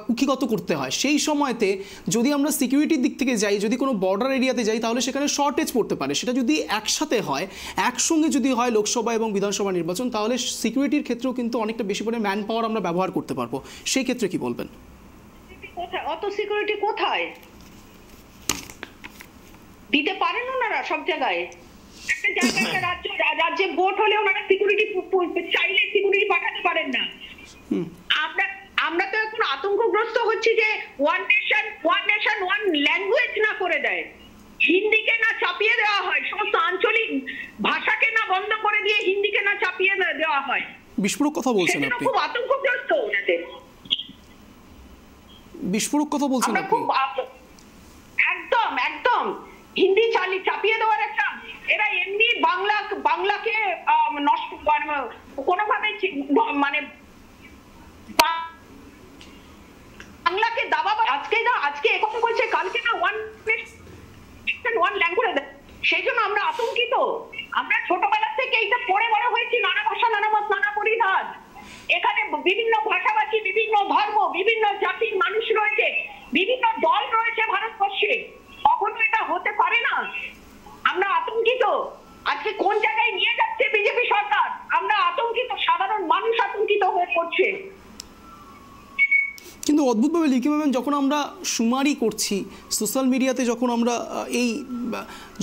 কুক্ষিগত করতে হয়। সেই সময়তে যদি আমরা সিকিউরিটির দিক থেকে যাই, যদি কোনো বর্ডার এরিয়াতে যাই, তাহলে সেখানে শর্টেজ পড়তে পারে। সেটা যদি একসাথে হয়, একসঙ্গে যদি হয় লোকসভা এবং বিধানসভা নির্বাচন, তাহলে সিকিউরিটির ক্ষেত্রেও কিন্তু অনেকটা বেশি পরিমাণে ম্যান পাওয়ার আমরা ব্যবহার করতে পারবো। সেই ক্ষেত্রে কি বলবেন? অত সিকিউরিটি কোথায় দিতে পারেন ওনারা? সব জায়গায় একটা জায়গায় রাজ্যে ভোট হলে ওনারা সিকিউরিটি চাইলে সিকিউরিটি পাঠাতে পারেন না। আমরা তো এখন আতঙ্কগ্রস্ত হচ্ছি যে ওয়ান নেশন ওয়ান ল্যাঙ্গুয়েজ না করে দেয়, হিন্দিকে না চাপিয়ে দেওয়া হয়, সমস্ত আঞ্চলিক ভাষাকে না বন্ধ করে দিয়ে হিন্দিকে না চাপিয়ে দেওয়া হয়। বিস্ফোরক কথা বলছেন আপনি, খুব আতঙ্কগ্রস্ত ওনাদের। বিস্ফোরক কথা বলছেন আপনি। একদম হিন্দি চাপিয়ে দেওয়ার একটা, এরা এমনি বাংলাকে নষ্ট কোনোভাবে মানে বাংলাকে দাবা। আজকে একথা বলছে, কালকে না ওয়ান ল্যাঙ্গুয়েজ। সেই জন্য আমরা আতঙ্কিত। আমরা ছোটবেলা থেকে এইটা পড়ে বড় হয়েছি, নানা ভাষা নানা মত নানা পরিধান। এখানে বিভিন্ন ভাষাভাষী, বিভিন্ন ধর্ম, বিভিন্ন জাতির মানুষ রয়েছে, বিভিন্ন দল রয়েছে ভারতবর্ষে। কখনো এটা হতে পারে না। আমরা আতঙ্কিত। আজকে কোন জায়গায় নিয়ে যাচ্ছে বিজেপি সরকার, আমরা আতঙ্কিত। সাধারণ মানুষ আতঙ্কিত হয়ে পড়ছে। কিন্তু অদ্ভুতভাবে লিখি ম্যাম, যখন আমরা শুমারি করছি সোশ্যাল মিডিয়াতে,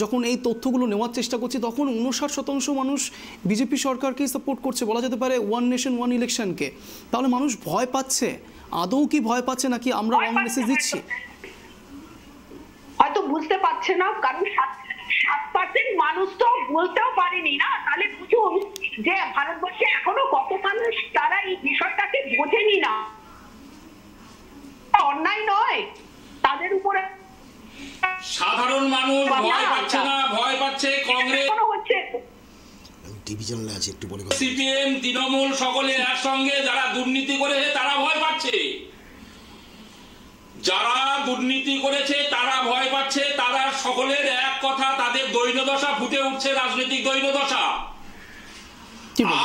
যখন এই তথ্যগুলো নেওয়ার চেষ্টা করছি, তখন 59% মানুষ বিজেপি সরকারকেই সাপোর্ট করছে, বলা যেতে পারে ওয়ান নেশন ওয়ান ইলেকশনকে। তাহলে মানুষ ভয় পাচ্ছে? আদৌ কি ভয় পাচ্ছে, নাকি আমরা রং মেসেজ দিচ্ছি? হয়তো বুঝতে পারছে না, কারণ 7% মানুষ তো বলতেও পারেনি না। তাহলে বুঝুন যে ভারতবর্ষে এখনো কত মানুষ তারা এই বিষয়টাকে বোঝেনি না। অন্যায় নয় তাদের উপরে, সাধারণ মানুষ ভয় পাচ্ছে না, ভয় পাচ্ছে কংগ্রেস, টিভি চ্যানেলে আছে একটু বলে, সিপিএম, তৃণমূল সকলে একসঙ্গে যারা দুর্নীতি করেছে তারা ভয় পাচ্ছে। যারা দুর্নীতি করেছে তারা ভয় পাচ্ছে। তারা সকলের এক কথা, তাদের দৈন্যদশা ফুটে উঠছে, রাজনৈতিক দৈন্যদশা।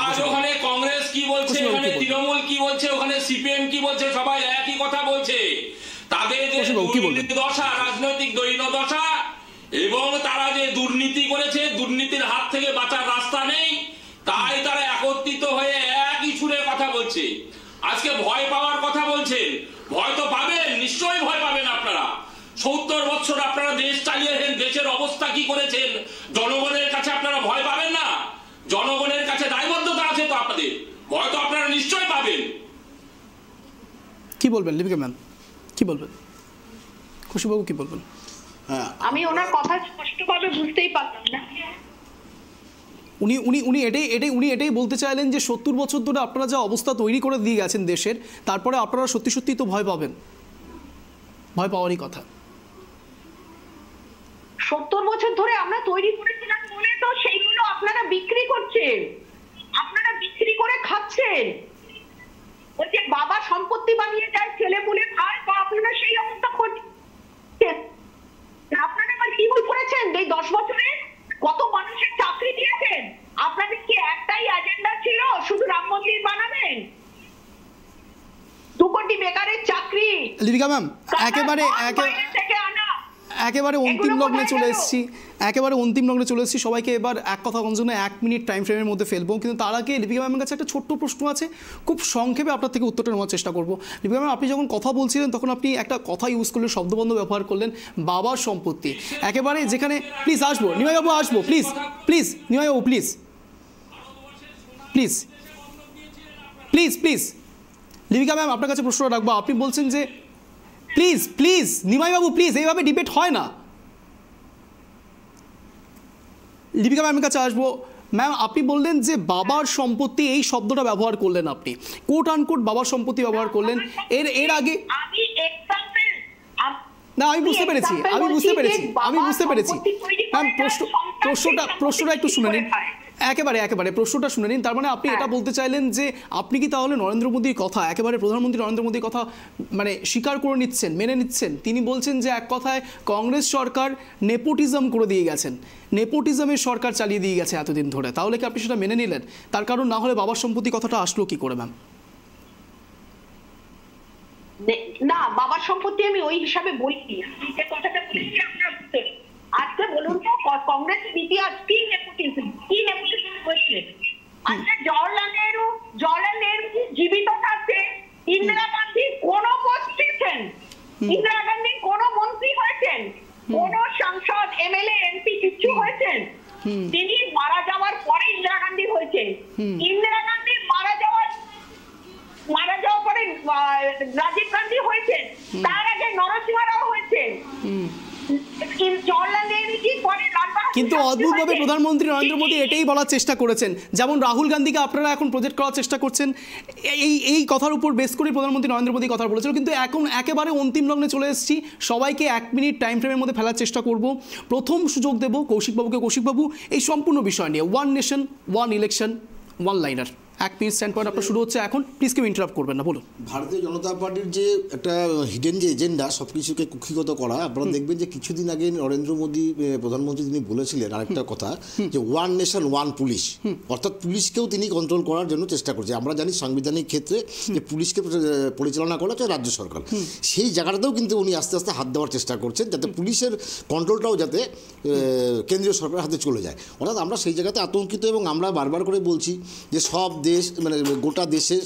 আজ ওখানে কংগ্রেস কি বলছে, ওখানে তৃণমূল কি বলছে, ওখানে সিপিএম কি বলছে, সবাই একই কথা বলছে। তাদের যে দশা, রাজনৈতিক দৈন্যদশা, এবং তারা যে দুর্নীতি করেছে, দুর্নীতির হাত থেকে বাঁচার রাস্তা নেই, তাই তারা একত্রিত হয়ে একই সুরে কথা বলছে। আজকে ভয় পাওয়ার কথা বলছেন, ভয় তো পাবেন, নিশ্চয়ই ভয় পাবেন আপনারা। 70 বছর আপনারা দেশ চালিয়েছেন, দেশের অবস্থা কি করেছেন, জনগণের কাছে আপনারা ভয় পাবেন না? জনগণের কাছে দায়বদ্ধতা আছে তো আপনাদের, ভয় তো আপনারা নিশ্চয়ই পাবেন। কি বলবেন লিপিকা ম্যাম, কি বলবেন? খুশিবাবু কি বলবেন? আমি ওনার কথা স্পষ্টভাবে বুঝতেই পারলাম না। উনি এটাই বলতে চাইলেন যে 70 বছর ধরে আপনারা যা অবস্থা তৈরি করে দিয়ে গেছেন দেশের, তারপরে আপনারা সত্যি তো ভয় পাবেন, ভয় পাওয়ারই কথা। 70 বছর ধরে আমরা তৈরি করেছিলাম বলে তো সেইগুলো আপনারা বিক্রি করছেন, আপনারা বিক্রি করে খাচ্ছেন। বলছে বাবা সম্পত্তি বানিয়ে যায়, ছেলে বলে খায়, তো আপনারা সেই অবস্থা করছেন। আপনারা আবার কি ভুল করেছেন? এই 10 বছরে কত মানুষের চাকরি দিয়েছেন। আপনাদের কি একটাই এজেন্ডা ছিল, শুধু রাম মন্দির বানাবেন? 2 কোটি বেকারের চাকরি। লিপিকা ম্যাম, একেবারে অন্তিম লগ্নে চলে এসেছি, সবাইকে এবার এক কথা জন্য 1 মিনিট টাইম ফ্রেমের মধ্যে ফেলবো, কিন্তু তার আগে লিপিকা ম্যামের কাছে একটা ছোট্ট প্রশ্ন আছে, খুব সংক্ষেপে আপনার থেকে উত্তরটা নেওয়ার চেষ্টা করবো। লিপিকা ম্যাম, আপনি যখন কথা বলছিলেন তখন আপনি একটা কথা ইউজ করলেন, শব্দবন্ধ ব্যবহার করলেন, বাবার সম্পত্তি। একেবারে যেখানে, প্লিজ আসবো নিমাইবাবু, আসবো প্লিজ, নিমাইবাবু প্লিজ, লিপিকা ম্যাম আপনার কাছে প্রশ্ন রাখবো। আপনি বলছেন যে প্লিজ নিমাইবাবু প্লিজ, এইভাবে ডিবেট হয় না। লিপিকা ম্যামের কাছে আসবো। ম্যাম, আপনি বললেন যে বাবার সম্পত্তি, এই শব্দটা ব্যবহার করলেন আপনি, কোট আনকোট বাবার সম্পত্তি ব্যবহার করলেন। এর আগে না, আমি বুঝতে পেরেছি। ম্যাম, প্রশ্নটা একটু শুনে নিন, একেবারে প্রশ্নটা শুনে নিন। তার মানে আপনি এটা বলতে চাইলেন যে আপনি কি তাহলে নরেন্দ্র মোদীর কথা, একেবারে প্রধানমন্ত্রী নরেন্দ্র মোদীর কথা মানে স্বীকার করে নিচ্ছেন, মেনে নিচ্ছেন? তিনি বলছেন যে এক কথায় কংগ্রেস সরকার নেপোটিজম করে দিয়ে গেছেন, নেপোটিজমের সরকার চালিয়ে দিয়ে গেছে এতদিন ধরে। তাহলে কি আপনি সেটা মেনে নিলেন? তার কারণ না হলে বাবার সম্পত্তি কথাটা আসলো কি করে ম্যাম? না, বাবার সম্পত্তি আমি ওই হিসাবে বলিনি, যে কথাটা বলেছি আপনার উত্তরে। আজকে বলুন তো, কংগ্রেসের ইতিহাস কি নেপোটিজম হয়েছে? আজকে জওয়াহরলাল নেহরু জীবিত থাকতে ইন্দিরা গান্ধী কোন পোস্ট পেয়েছেন? ইন্দিরা গান্ধী কোন মন্ত্রী হয়েছেন? কোন সাংসদ, এমএলএ, এমপি কিছু হয়েছেন? তিনি মারা যাওয়ার পরে ইন্দিরা গান্ধী হয়েছে। ইন্দিরা গান্ধী মারা যাওয়ার পরে রাজীব গান্ধী হয়েছেন, তার আগে নরসিংহ রাও হয়েছেন। কিন্তু অদ্ভুতভাবে প্রধানমন্ত্রী নরেন্দ্র মোদী এটাই বলার চেষ্টা করেছেন, যেমন রাহুল গান্ধীকে আপনারা এখন প্রজেক্ট করার চেষ্টা করছেন, এই কথার উপর বেস করে প্রধানমন্ত্রী নরেন্দ্র মোদী কথা বলেছিল। কিন্তু এখন একেবারে অন্তিম লগ্নে চলে এসেছি, সবাইকে 1 মিনিট টাইম ফ্রেমের মধ্যে ফেলার চেষ্টা করব। প্রথম সুযোগ দেব কৌশিকবাবুকে। কৌশিকবাবু, এই সম্পূর্ণ বিষয় নিয়ে 1 nation 1 election 1 liner 1 minute stand point আপনার শুরু হচ্ছে এখন, প্লিজ কেউ ইন্টারাপ্ট করবেন না, বলুন। ভারতীয় জনতা পার্টির যে একটা হিডেন যে এজেন্ডা, সব কিছুকে কুক্ষিগত করা, আপনারা দেখবেন যে কিছুদিন আগে নরেন্দ্র মোদী প্রধানমন্ত্রী তিনি বলেছিলেন আরেকটা কথা, যে 1 নেশন 1 পুলিশ, অর্থাৎ পুলিশকেও তিনি কন্ট্রোল করার জন্য চেষ্টা করছে। আমরা জানি সাংবিধানিক ক্ষেত্রে যে পুলিশকে পরিচালনা করা হচ্ছে রাজ্য সরকার, সেই জায়গাটাতেও কিন্তু উনি আস্তে আস্তে হাত দেওয়ার চেষ্টা করছেন, যাতে পুলিশের কন্ট্রোলটাও যাতে কেন্দ্রীয় সরকারের হাতে চলে যায়। অর্থাৎ আমরা সেই জায়গাতে আতঙ্কিত, এবং আমরা বারবার করে বলছি যে সব দেশ, মানে গোটা দেশের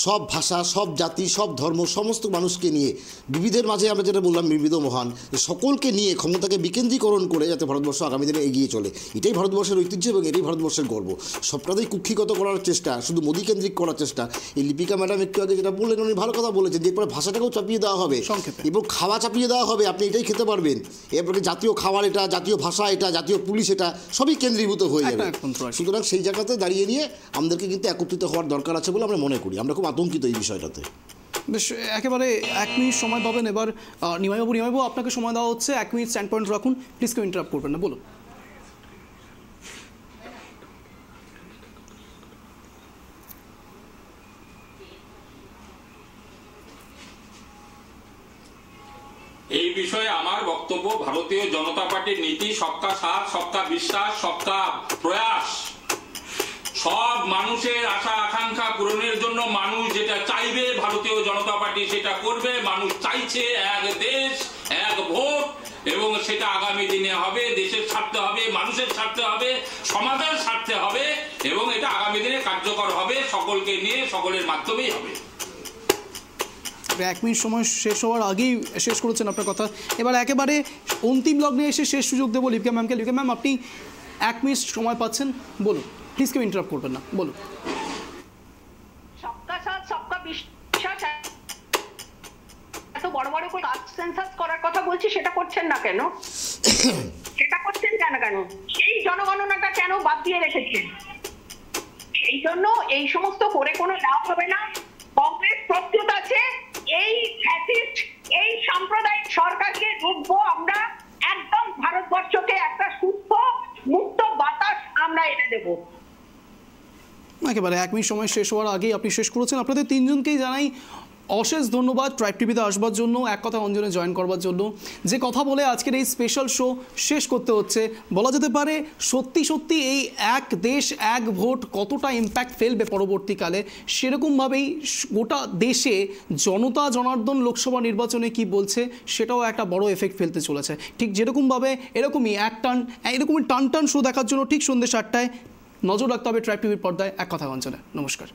সব ভাষা, সব জাতি, সব ধর্ম, সমস্ত মানুষকে নিয়ে, বিবিধের মাঝে আমরা যেটা বললাম বিবিধ মহান, সকলকে নিয়ে ক্ষমতাকে বিকেন্দ্রীকরণ করে যাতে ভারতবর্ষ আগামী দিনে এগিয়ে চলে, এটাই ভারতবর্ষের ঐতিহ্য এবং এটাই ভারতবর্ষের গর্ব। সবটাতেই কুক্ষিগত করার চেষ্টা, শুধু মোদী কেন্দ্রিক করার চেষ্টা। এই লিপিকা ম্যাডাম একটু আগে যেটা বললেন, উনি ভালো কথা বলেছেন, যে এরপরে ভাষাটাকেও চাপিয়ে দেওয়া হবে এবং খাওয়া চাপিয়ে দেওয়া হবে, আপনি এটাই খেতে পারবেন, এরপরে জাতীয় খাবার এটা, জাতীয় ভাষা এটা, জাতীয় পুলিশ এটা, সবই কেন্দ্রীভূত হয়ে যাবে। সুতরাং সেই জায়গাতে দাঁড়িয়ে নিয়ে আমাদেরকে কিন্তু একত্রিত হওয়ার দরকার আছে বলে আমরা মনে করি। আমরা খুব আতঙ্কিত এই বিষয়টাতে। বেশ, একেবারে 1 মিনিট সময় পাবেন এবার নিমাইবাবু, আপনাকে সময় দেওয়া হচ্ছে, 1 মিনিট স্ট্যান্ড পয়েন্ট রাখুন, প্লিজ কেউ ইন্টারাপ্ট করবেন না, বলুন। এই বিষয়ে আমার বক্তব্য, ভারতীয় জনতা পার্টির নীতি সবকা সাথ, সবকা বিশ্বাস, সবকা প্রয়াস, সব মানুষের আশা আকাঙ্ক্ষা পূরণের জন্য মানুষ যেটা চাইবে ভারতীয় জনতা পার্টি সেটা করবে। মানুষ চাইছে এক দেশ এক ভোট, এবং সেটা আগামী দিনে হবে, দেশের স্বার্থে হবে, মানুষের স্বার্থে হবে, সমাজের স্বার্থে হবে, এবং এটা আগামী দিনে কার্যকর হবে, সকলকে নিয়ে, সকলের মাধ্যমেই হবে। 1 মিনিট সময় শেষ হওয়ার আগেই শেষ করেছেন আপনার কথা। এবার একেবারে অন্তিম লগ্নে এসে শেষ সুযোগ দেবো লিপিকা ম্যামকে। লিপিকা ম্যাম, আপনি 1 মিনিট সময় পাচ্ছেন, বলুন, প্লিজ কেউ ইন্টারাপ্ট করবেন না, বলুন। সবকা সাথ, সবকা বিশ্বাস, এত বড় বড় করে কাস্ট সেন্সাস করার কথা বলছি, সেটা করছেন না কেন? সেটা করছেন কেন? সেই জনগণনাটা কেন বাদ দিয়ে রেখেছেন? সেই জন্য এই সমস্ত করে কোনো লাভ হবে না। কংগ্রেস প্রস্তুত আছে এই ফ্যাসিস্ট, এই সাম্প্রদায়িক সরকারকে রুখবো আমরা, একদম ভারতবর্ষকে একটা সুস্থ মুক্ত বাতাস আমরা এনে দেব। একেবারে 1 মিনিট সময় শেষ হওয়ার আগেই আপনি শেষ করেছেন। আপনাদের তিনজনকেই জানাই অশেষ ধন্যবাদ ট্রাইব টিভিতে আসবার জন্য, এক কথা অঞ্জনে জয়েন করবার জন্য। যে কথা বলে আজকের এই স্পেশাল শো শেষ করতে হচ্ছে, বলা যেতে পারে সত্যি সত্যি এই এক দেশ এক ভোট কতটা ইম্প্যাক্ট ফেলবে পরবর্তীকালে, সেরকমভাবেই গোটা দেশে জনতা জনার্দন লোকসভা নির্বাচনে কি বলছে সেটাও একটা বড় এফেক্ট ফেলতে চলেছে। ঠিক যেরকমভাবে এরকমই টান টান শো দেখার জন্য ঠিক সন্ধ্যে 7টায় নজর রাখতে হবে ট্রাইব টিভির পর্দায় এক কথা অঞ্চলে। নমস্কার।